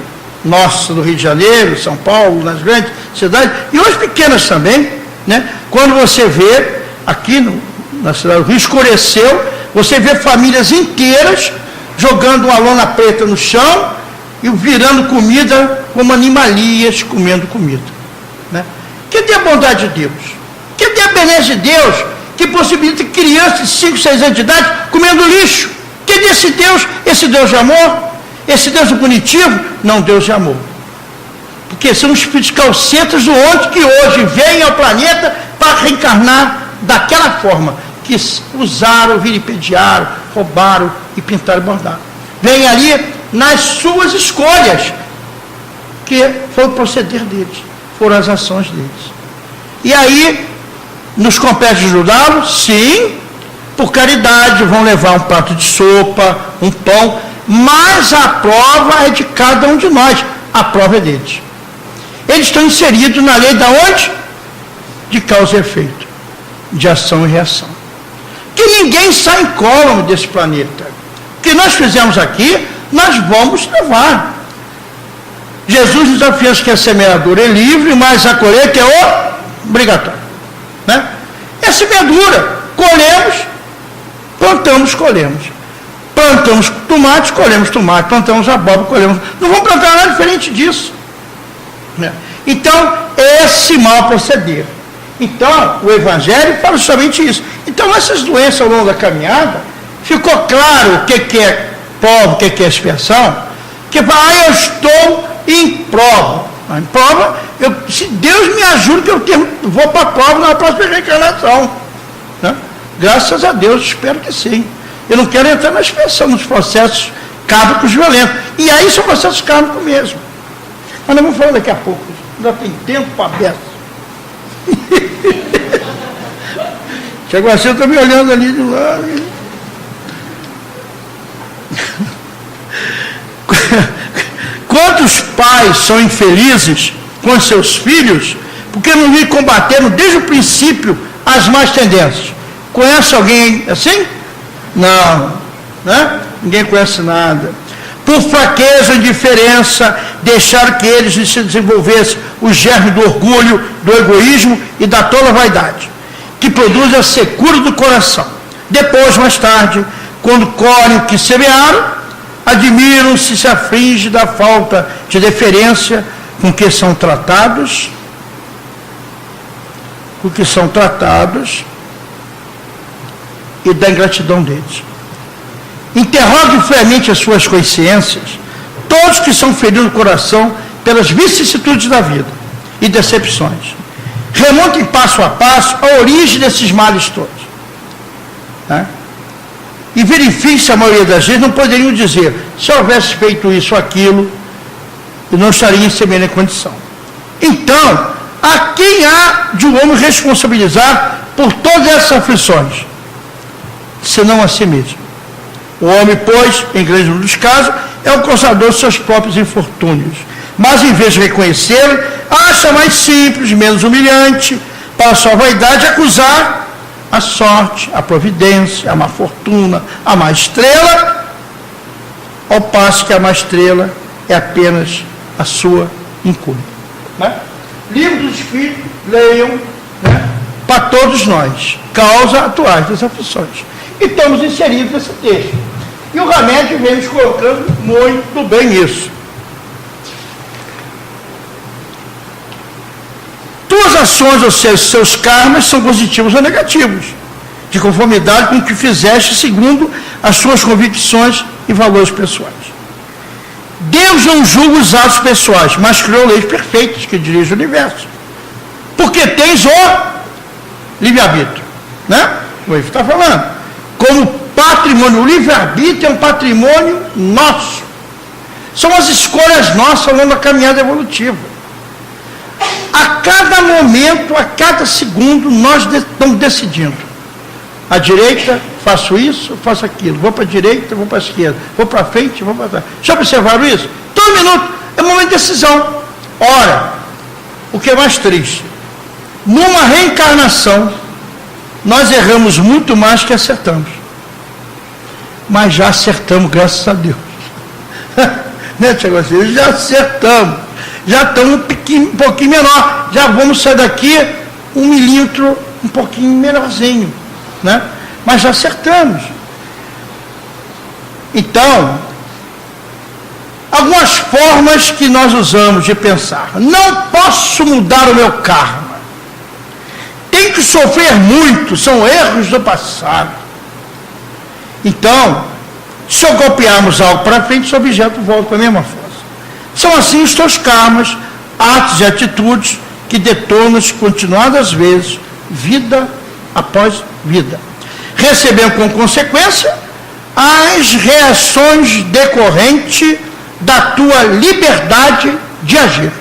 nossa do Rio de Janeiro, São Paulo, nas grandes cidades, e hoje pequenas também, né? Quando você vê, aqui na cidade do Rio, escureceu, você vê famílias inteiras jogando uma lona preta no chão e virando comida como animalias comendo comida, né? Cadê a bondade de Deus? Cadê a beleza de Deus que possibilita crianças de 5, 6 anos de idade comendo lixo? Cadê esse Deus de amor? Esse Deus punitivo? Não, Deus de amor. Porque são os espíritos calcetas do ontem que hoje vêm ao planeta para reencarnar daquela forma, que usaram, vilipediaram, roubaram e pintaram e bordaram. Vêm ali nas suas escolhas, que foi o proceder deles, foram as ações deles. E aí, nos compete ajudá-los? Sim, por caridade, vão levar um prato de sopa, um pão, mas a prova é de cada um de nós, a prova é deles. Eles estão inseridos na lei da onde? De causa e efeito, de ação e reação. Que ninguém sai incólume desse planeta. O que nós fizemos aqui, nós vamos levar. Jesus nos afirma que a semeadura é livre, mas a colheita é obrigatória, né? É semeadura, colhemos, plantamos, colhemos. Plantamos tomate, colhemos tomate, plantamos abóbora, colhemos. Não vamos plantar nada diferente disso, né? Então, esse mau proceder. Então, o Evangelho fala somente isso. Então, essas doenças ao longo da caminhada, ficou claro o que é prova, o que é expiação, que eu estou em prova. Em prova, se Deus me ajuda, que eu vou para a prova na próxima reencarnação, né? Graças a Deus, espero que sim. Eu não quero entrar na expiação, nos processos cárnicos violentos. E aí são processos cárnicos mesmo. Mas nós vamos falar daqui a pouco. Ainda tem tempo para beça. Tiago Marcelo está me olhando ali do lado. Quantos pais são infelizes com seus filhos porque não lhe combateram desde o princípio as más tendências? Conhece alguém assim? Não, né? Ninguém conhece nada. Por fraqueza ou indiferença, deixaram que eles se desenvolvessem o germe do orgulho, do egoísmo e da tola vaidade, que produz a secura do coração. Depois, mais tarde, quando colhem o que semearam, admiram-se, se afligem da falta de deferência com que são tratados, e da ingratidão deles. Interroguem friamente as suas consciências, todos que são feridos no coração pelas vicissitudes da vida e decepções. Remontem passo a passo a origem desses males todos. Né? E verifique-se, a maioria das vezes, não poderiam dizer, se eu houvesse feito isso ou aquilo, eu não estaria em semelhante condição. Então, a quem há de um homem responsabilizar por todas essas aflições? Senão a si mesmo. O homem, pois, em grande número dos casos, é o causador de seus próprios infortúnios. Mas, em vez de reconhecê-lo, acha mais simples, menos humilhante, para a sua vaidade, acusar a sorte, a providência, a má fortuna, a má estrela, ao passo que a má estrela é apenas a sua incúbia. Né? Livro dos Espíritos, leiam, né, para todos nós, causas atuais das aflições. E estamos inseridos nesse texto. E o Hamed vem nos colocando muito bem isso. Tuas ações, ou seja, seus karmas, são positivos ou negativos, de conformidade com o que fizeste segundo as suas convicções e valores pessoais. Deus não julga os atos pessoais, mas criou leis perfeitas que dirigem o universo. Porque tens o livre-arbítrio, né? O Ivo está falando. Como patrimônio, o livre-arbítrio é um patrimônio nosso. São as escolhas nossas ao longo da caminhada evolutiva. A cada momento, a cada segundo, nós estamos decidindo. À direita, faço isso, faço aquilo. Vou para a direita, vou para a esquerda. Vou para frente, vou para trás. Já observaram isso? Todo minuto é um momento de decisão. Ora, o que é mais triste? Numa reencarnação, nós erramos muito mais que acertamos. Mas já acertamos, graças a Deus. Né, Tiago? Já acertamos. Já estamos um pouquinho menor. Já vamos sair daqui 1 milímetro, um pouquinho menorzinho. Né? Mas já acertamos. Então, algumas formas que nós usamos de pensar. Não posso mudar o meu karma. Tem que sofrer muito, são erros do passado. Então, se eu golpearmos algo para frente, o objeto volta para a mesma força. São assim os teus karmas, atos e atitudes que detonam-se continuadas vezes, vida após vida, recebendo como consequência as reações decorrentes da tua liberdade de agir.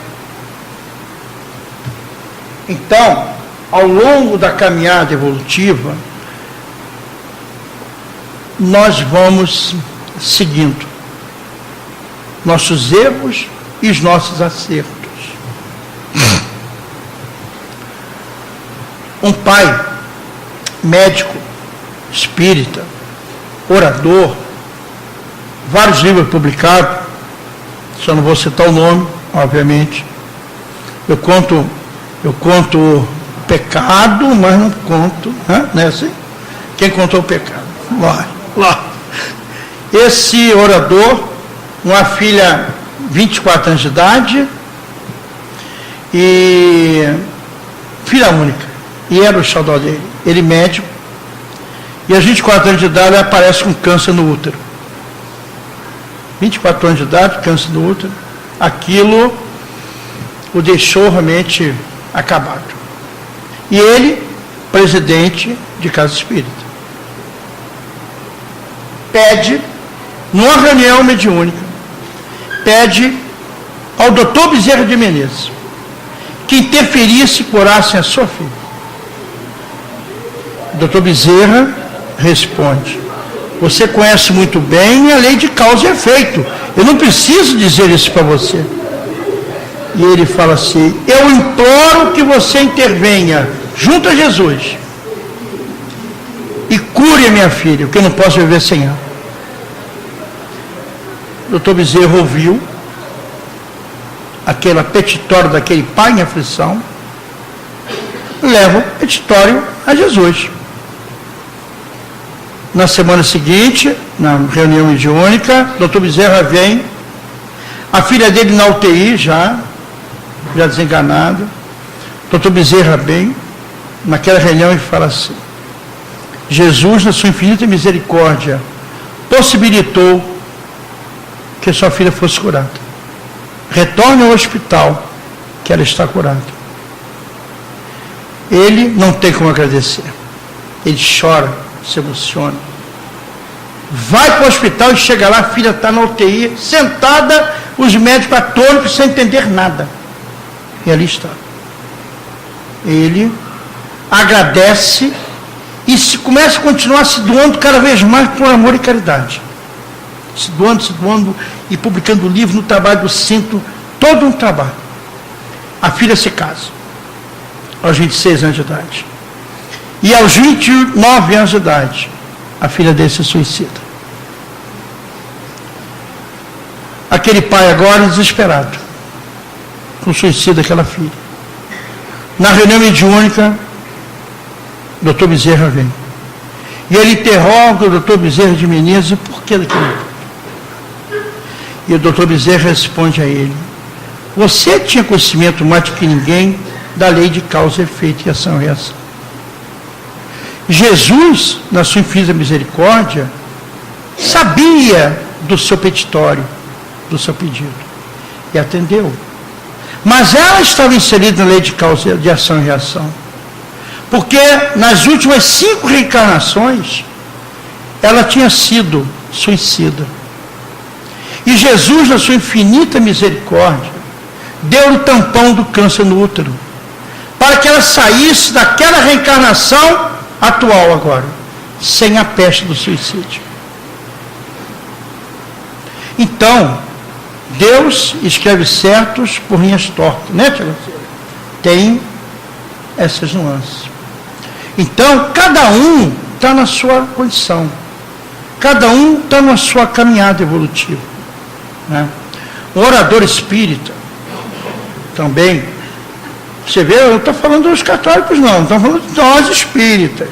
Então, ao longo da caminhada evolutiva, nós vamos seguindo nossos erros e os nossos acertos. Um pai, médico, espírita, orador, vários livros publicados, só não vou citar o nome, obviamente. Eu conto o pecado, mas não conto, né? Não é assim? Quem contou o pecado? Lá. Esse orador, uma filha 24 anos de idade, e filha única, e era o xodó dele, ele médico, e aos 24 anos de idade ele aparece com câncer no útero. 24 anos de idade, câncer no útero, aquilo o deixou realmente acabado. E ele, presidente de casa espírita, pede, numa reunião mediúnica, pede ao doutor Bezerra de Menezes que interferisse e curasse a sua filha. O doutor Bezerra responde: você conhece muito bem a lei de causa e efeito, eu não preciso dizer isso para você. E ele fala assim: eu imploro que você intervenha junto a Jesus e cure a minha filha, porque eu não posso viver sem ela. O doutor Bezerra ouviu aquele petitório daquele pai em aflição, leva o petitório a Jesus. Na semana seguinte, na reunião mediúnica, o doutor Bezerra vem, a filha dele na UTI já desenganada. O doutor Bezerra vem, naquela reunião, e fala assim: Jesus, na sua infinita misericórdia, possibilitou que sua filha fosse curada. Retorne ao hospital, que ela está curada. Ele não tem como agradecer. Ele chora se emociona. Vai para o hospital e chega lá, a filha está na UTI, sentada, os médicos atônitos, sem entender nada. E ali está. Ele agradece e começa a continuar se doando cada vez mais por amor e caridade. Se doando e publicando livro no trabalho do centro, todo um trabalho. A filha se casa, aos 26 anos de idade. E aos 29 anos de idade, a filha dele se suicida. Aquele pai agora desesperado, com o suicídio daquela filha. Na reunião mediúnica, o doutor Bezerra vem. E ele interroga o doutor Bezerra de Menezes, e por que daquilo? E o doutor Bezerra responde a ele: você tinha conhecimento mais do que ninguém da lei de causa e efeito e ação e reação. Jesus, na sua infinita misericórdia, sabia do seu petitório, do seu pedido, e atendeu. Mas ela estava inserida na lei de causa, de ação e reação, porque nas últimas 5 reencarnações, ela tinha sido suicida. E Jesus, na sua infinita misericórdia, deu o tampão do câncer no útero, para que ela saísse daquela reencarnação atual agora, sem a peste do suicídio. Então, Deus escreve certos por linhas tortas, né, Tiago? Tem essas nuances. Então, cada um está na sua condição, cada um está na sua caminhada evolutiva, né? Um orador espírita também, você vê, eu não estou falando dos católicos não estou falando de nós espíritas.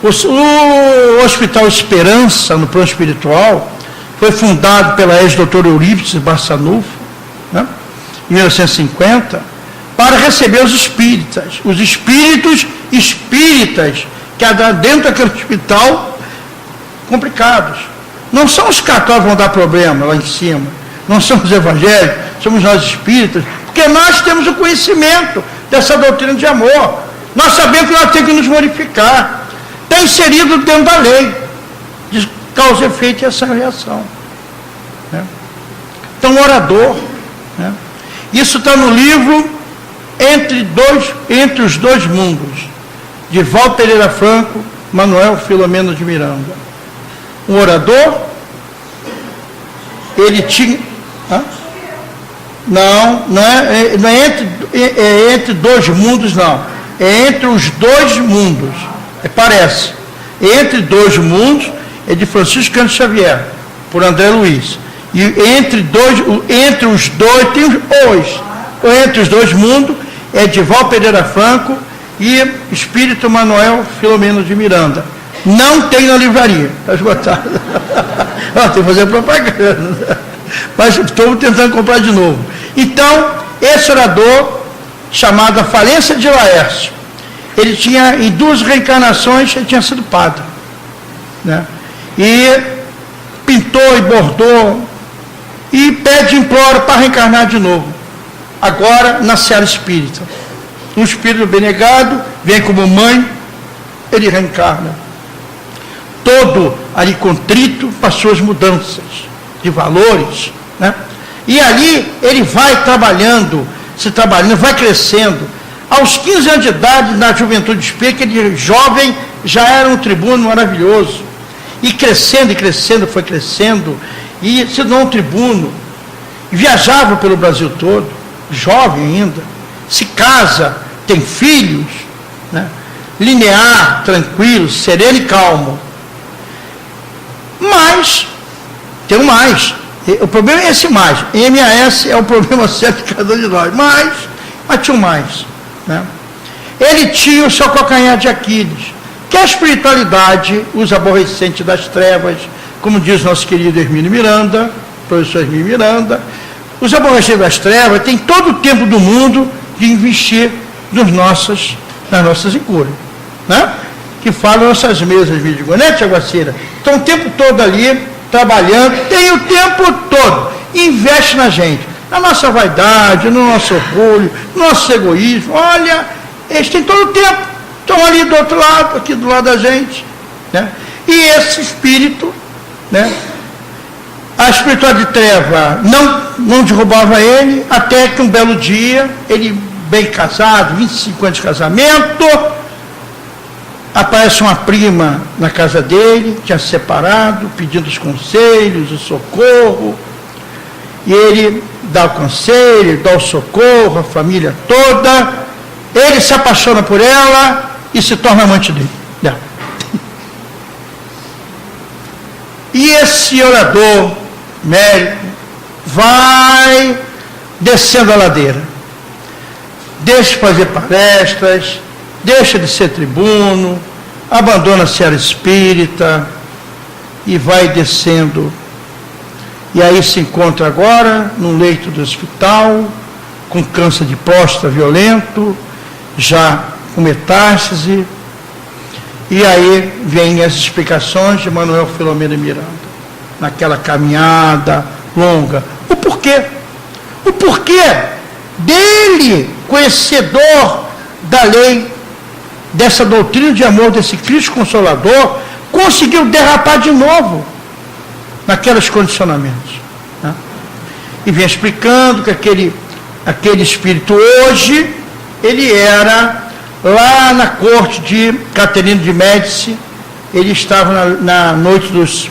O Hospital Esperança, no plano espiritual, foi fundado pela ex-doutora Eurípides Barçanufo, né, em 1950, para receber os espíritas, os espíritos espíritas, que há dentro daquele hospital, complicados. Não são os católicos que vão dar problema lá em cima, não são os evangélicos, somos nós espíritas, porque nós temos o conhecimento dessa doutrina de amor. Nós sabemos que nós temos que nos modificar. Está inserido dentro da lei de causa, efeito e ação e reação, né? Então, orador, né? Isso está no livro Entre os Dois Mundos, de Valdo Pereira Franco, Manuel Filomeno de Miranda. Um orador, ele tinha... Não é entre dois mundos, não. É entre os dois mundos. Parece. Entre dois mundos é de Francisco Cândido Xavier, por André Luiz. E entre os dois, tem entre os dois mundos é de Valdo Pereira Franco e Espírito Manuel Filomeno de Miranda. Não tem na livraria, está esgotado. Tem que fazer propaganda. Mas estou tentando comprar de novo. Então, esse orador, chamado A Falência de Laércio, ele tinha, em 2 reencarnações, ele tinha sido padre, né? E pintou e bordou, e pede implora para reencarnar de novo, agora na seara espírita. Um espírito benegado, vem como mãe, ele reencarna, todo ali contrito para suas mudanças de valores, né? E ali ele vai trabalhando, vai crescendo. Aos 15 anos de idade, na juventude espírita, ele jovem, já era um tribuno maravilhoso. E crescendo, foi crescendo, e se tornou um tribuno. Viajava pelo Brasil todo, jovem ainda, se casa, tem filhos, né? Linear, tranquilo, sereno e calmo. Mas, tem um mais. O problema é esse mais. MAS é o problema certo de cada um de nós. Mas tinha um mais, né? Ele tinha o seu calcanhar de Aquiles, que a espiritualidade, os aborrecentes das trevas, como diz nosso querido Hermínio Miranda, professor Hermínio Miranda, os aborrecentes das trevas têm todo o tempo do mundo de investir nas nossas incuras, né? Que falam nossas mesas, né, Tia Guacira? Estão o tempo todo ali, trabalhando, tem o tempo todo, investe na gente, na nossa vaidade, no nosso orgulho, no nosso egoísmo. Olha, eles têm todo o tempo, estão ali do outro lado, aqui do lado da gente, né? E esse espírito, né? A espiritualidade de treva não derrubava ele, até que um belo dia, ele bem casado, 25 anos de casamento, aparece uma prima na casa dele, tinha separado, pedindo os conselhos, o socorro, e ele dá o conselho, dá o socorro, a família toda, ele se apaixona por ela e se torna amante dele. E esse orador, médico, vai descendo a ladeira, deixa de fazer palestras, deixa de ser tribuno, abandona a seara espírita e vai descendo. E aí se encontra agora num leito do hospital, com câncer de próstata violento, já com metástase. E aí vem as explicações de Manuel Filomeno Miranda, naquela caminhada longa. O porquê? O porquê dele, conhecedor da lei, dessa doutrina de amor, desse Cristo Consolador, conseguiu derrapar de novo naqueles condicionamentos, né? E vem explicando que aquele espírito hoje, ele era lá na corte de Caterina de Médici, ele estava na noite dos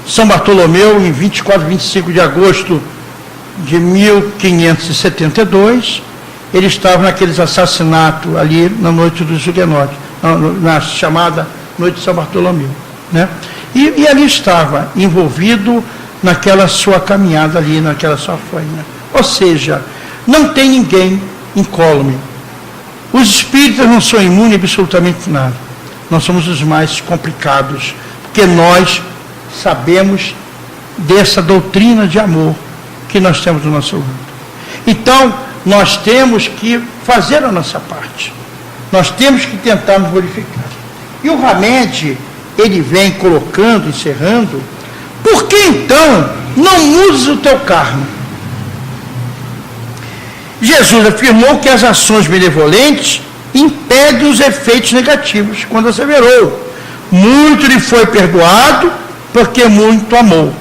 São Bartolomeu, em 24, 25 de agosto de 1572, ele estava naqueles assassinatos ali na noite dos Huguenotes, na chamada noite de São Bartolomeu, né? E ali estava envolvido naquela sua caminhada ali, naquela sua faina. Ou seja, não tem ninguém incólume. Os espíritas não são imunes a absolutamente nada. Nós somos os mais complicados, porque nós sabemos dessa doutrina de amor que nós temos no nosso mundo. Então, nós temos que fazer a nossa parte. Nós temos que tentar nos glorificar. E o Hamed, ele vem colocando, encerrando, por que então não uses o teu karma? Jesus afirmou que as ações benevolentes impedem os efeitos negativos, quando asseverou: muito lhe foi perdoado, porque muito amou.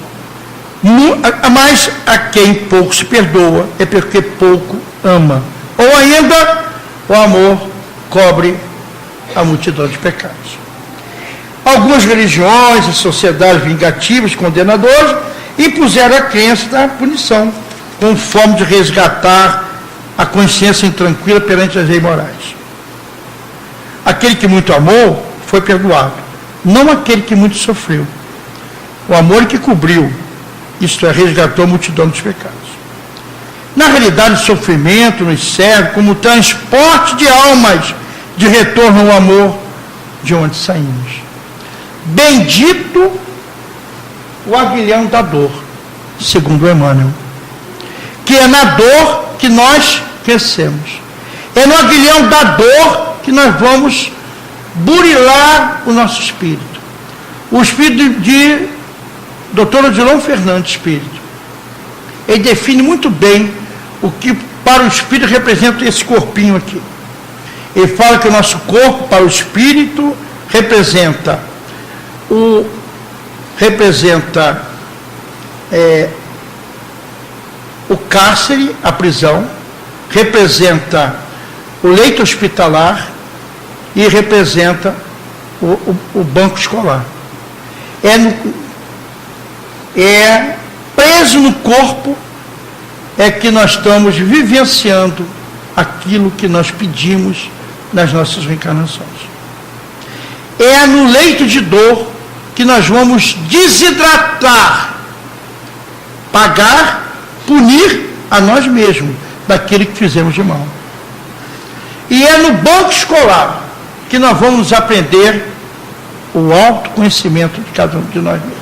Mas a quem pouco se perdoa é porque pouco ama. Ou ainda, o amor cobre a multidão de pecados. Algumas religiões e sociedades vingativas, condenadoras, impuseram a crença da punição, com forma de resgatar a consciência intranquila perante as leis morais. Aquele que muito amou foi perdoado, não aquele que muito sofreu. O amor que cobriu, isto é, resgatou a multidão dos pecados. Na realidade, o sofrimento nos serve como transporte de almas de retorno ao amor de onde saímos. Bendito o aguilhão da dor, segundo Emmanuel, que é na dor que nós crescemos. É no aguilhão da dor que nós vamos burilar o nosso espírito. O espírito de Dr. Odilon Fernandes, espírito, ele define muito bem o que para o espírito representa esse corpinho aqui. Ele fala que o nosso corpo, para o espírito, representa o cárcere, a prisão, representa o leito hospitalar e representa o banco escolar. É preso no corpo é que nós estamos vivenciando aquilo que nós pedimos nas nossas reencarnações. É no leito de dor que nós vamos desidratar, pagar, punir a nós mesmos daquilo que fizemos de mal. E é no banco escolar que nós vamos aprender o autoconhecimento de cada um de nós mesmos.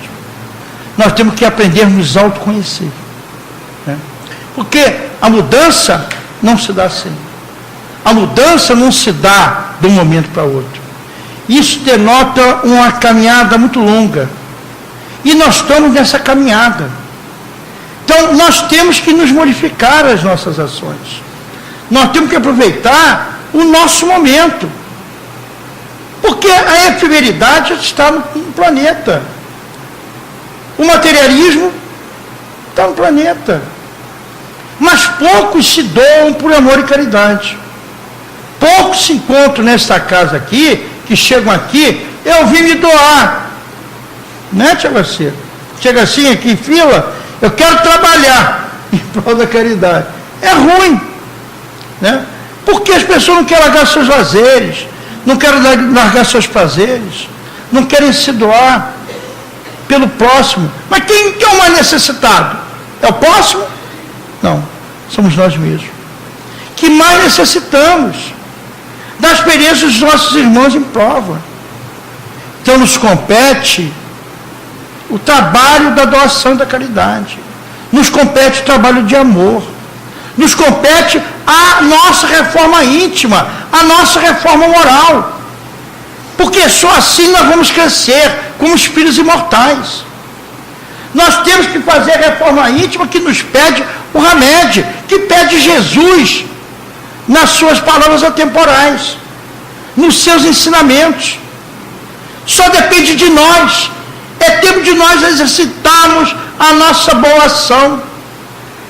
Nós temos que aprender a nos autoconhecer, né? Porque a mudança não se dá assim. A mudança não se dá de um momento para outro. Isso denota uma caminhada muito longa. E nós estamos nessa caminhada. Então, nós temos que nos modificar as nossas ações. Nós temos que aproveitar o nosso momento. Porque a efemeridade está no planeta. O materialismo está no planeta. Mas poucos se doam por amor e caridade. Poucos se encontram nesta casa aqui, que chegam aqui, eu vim me doar. Né, Tia Garcia? Chega assim aqui em fila, eu quero trabalhar em prol da caridade. É ruim. Né? Porque as pessoas não querem largar seus lazeres, não querem largar seus prazeres, não querem se doar pelo próximo. Mas quem é o mais necessitado? É o próximo? Não, somos nós mesmos. Que mais necessitamos da experiência dos nossos irmãos em prova. Então nos compete o trabalho da doação e da caridade. Nos compete o trabalho de amor. Nos compete a nossa reforma íntima, a nossa reforma moral. Porque só assim nós vamos crescer como espíritos imortais. Nós temos que fazer a reforma íntima que nos pede o Hamed, que pede Jesus nas suas palavras atemporais, nos seus ensinamentos. Só depende de nós. É tempo de nós exercitarmos a nossa boa ação.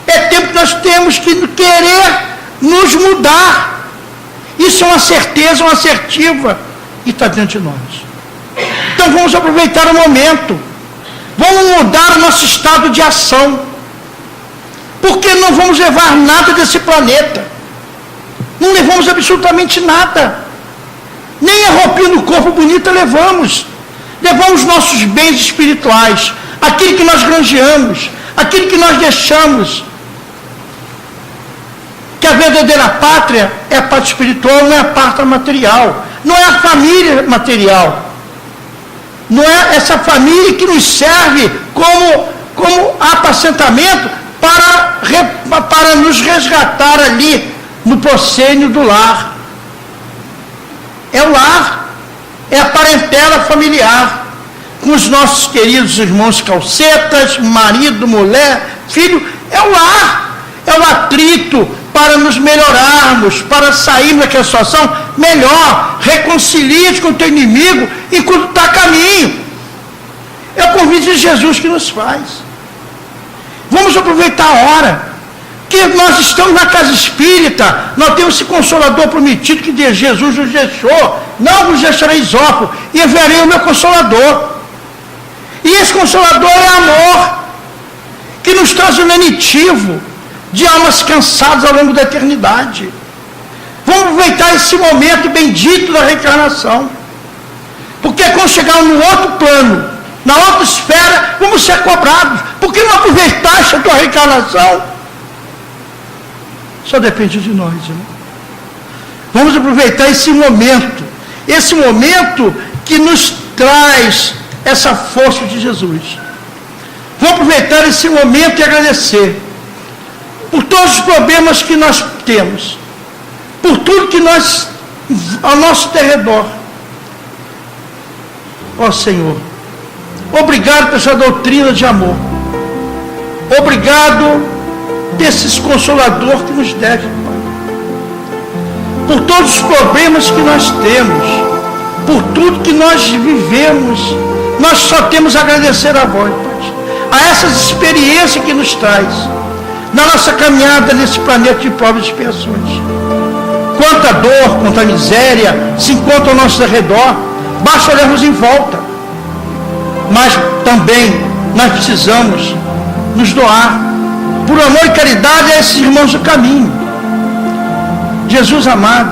É tempo que nós temos que querer nos mudar. Isso é uma certeza, uma assertiva, e está dentro de nós. Então vamos aproveitar o momento. Vamos mudar o nosso estado de ação. Porque não vamos levar nada desse planeta. Não levamos absolutamente nada. Nem a roupinha do corpo bonita levamos. Levamos nossos bens espirituais, aquilo que nós granjeamos, aquilo que nós deixamos. Que a verdadeira pátria é a pátria espiritual, não é a pátria material, não é a família material, não é essa família que nos serve como apacentamento para nos resgatar ali no proscênio do lar. É o lar. É a parentela familiar, com os nossos queridos irmãos calcetas, marido, mulher, filho. É o lar, é o atrito para nos melhorarmos, para sairmos daquela situação melhor. Reconcilie-se com o teu inimigo enquanto está a caminho. É o convite de Jesus que nos faz. Vamos aproveitar a hora. Que nós estamos na casa espírita, nós temos esse consolador prometido que Jesus nos deixou. Não vos deixareis órfãos, e enviarei o meu consolador. E esse consolador é amor, que nos traz um lenitivo de almas cansadas ao longo da eternidade. Vamos aproveitar esse momento bendito da reencarnação. Porque quando chegar no outro plano, na outra esfera, vamos ser cobrados. Por que não aproveitaste a tua reencarnação? Só depende de nós, irmão. Vamos aproveitar esse momento que nos traz essa força de Jesus. Vamos aproveitar esse momento e agradecer por todos os problemas que nós temos, por tudo que nós, ao nosso derredor. Ó Senhor, obrigado por essa doutrina de amor. Obrigado desses consolador que nos deve, Pai. Por todos os problemas que nós temos, por tudo que nós vivemos, nós só temos a agradecer a vós, Pai, a essas experiências que nos traz na nossa caminhada nesse planeta de provas e expiações. Quanta dor, quanta miséria se encontra ao nosso redor, basta olharmos em volta. Mas também nós precisamos nos doar por amor e caridade a esses irmãos do caminho. Jesus amado,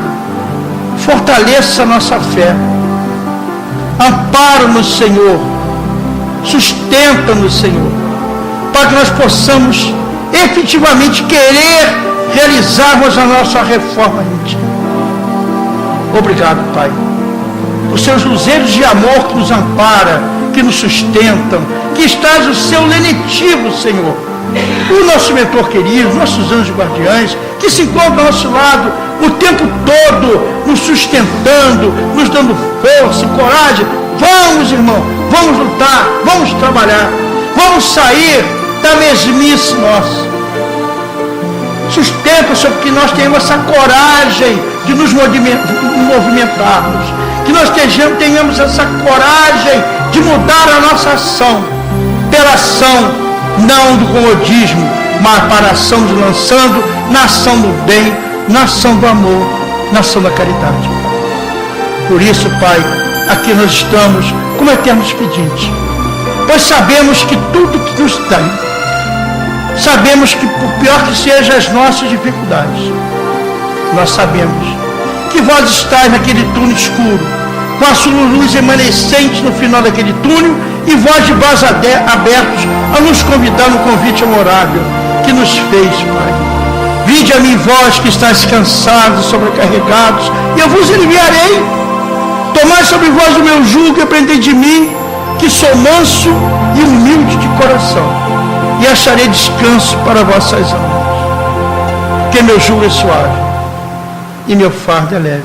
fortaleça a nossa fé. Ampara-nos, Senhor. Sustenta-nos, Senhor. Para que nós possamos efetivamente querer realizarmos a nossa reforma íntima. Obrigado, Pai. Os seus luzeiros de amor que nos amparam, que nos sustentam, que estás o seu lenitivo, Senhor. O nosso mentor querido, nossos anjos guardiães, que se encontram ao nosso lado o tempo todo, nos sustentando, nos dando força e coragem. Vamos, irmão, vamos lutar, vamos trabalhar, vamos sair da mesmice nossa. Sustenta, Senhor, que nós tenhamos essa coragem de nos movimentarmos, que nós tenhamos essa coragem de mudar a nossa ação, pela ação, não do comodismo, mas para a ação de lançando na ação do bem, na ação do amor, na ação da caridade. Por isso, Pai, aqui nós estamos como eternos pedintes, pois sabemos que tudo que nos dá, sabemos que por pior que sejam as nossas dificuldades, nós sabemos que vós estáis naquele túnel escuro, com a sua luz emanecente no final daquele túnel, e vós de braços abertos a nos convidar no convite amorável que nos fez, Pai. Vinde a mim, vós que estáis cansados, sobrecarregados, e eu vos aliviarei. Tomai sobre vós o meu jugo e aprendei de mim, que sou manso e humilde de coração, e acharei descanso para vossas almas. Porque meu jugo é suave e meu fardo é leve.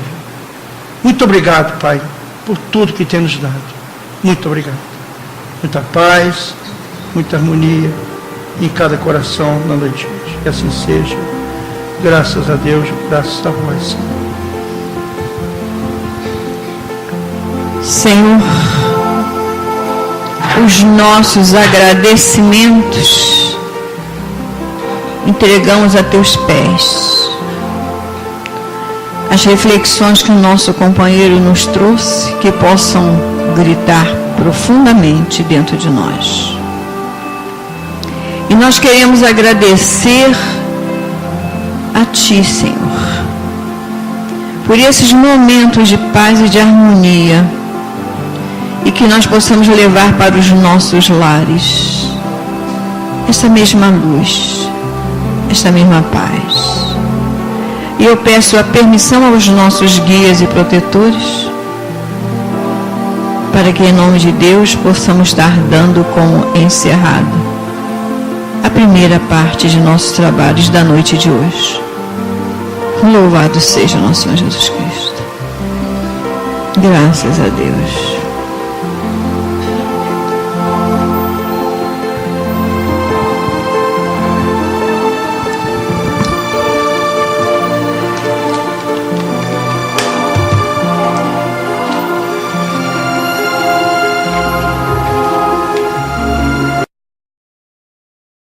Muito obrigado, Pai, por tudo que tem nos dado. Muito obrigado. Muita paz, muita harmonia em cada coração na noite de hoje. Que assim seja. Graças a Deus, graças a vós, Senhor, os nossos agradecimentos entregamos a teus pés. As reflexões que o nosso companheiro nos trouxe, que possam gritar profundamente dentro de nós. E nós queremos agradecer a Ti, Senhor, por esses momentos de paz e de harmonia, e que nós possamos levar para os nossos lares essa mesma luz, esta mesma paz. E eu peço a permissão aos nossos guias e protetores, para que em nome de Deus possamos estar dando como encerrado a primeira parte de nossos trabalhos da noite de hoje. Louvado seja nosso Senhor Jesus Cristo. Graças a Deus.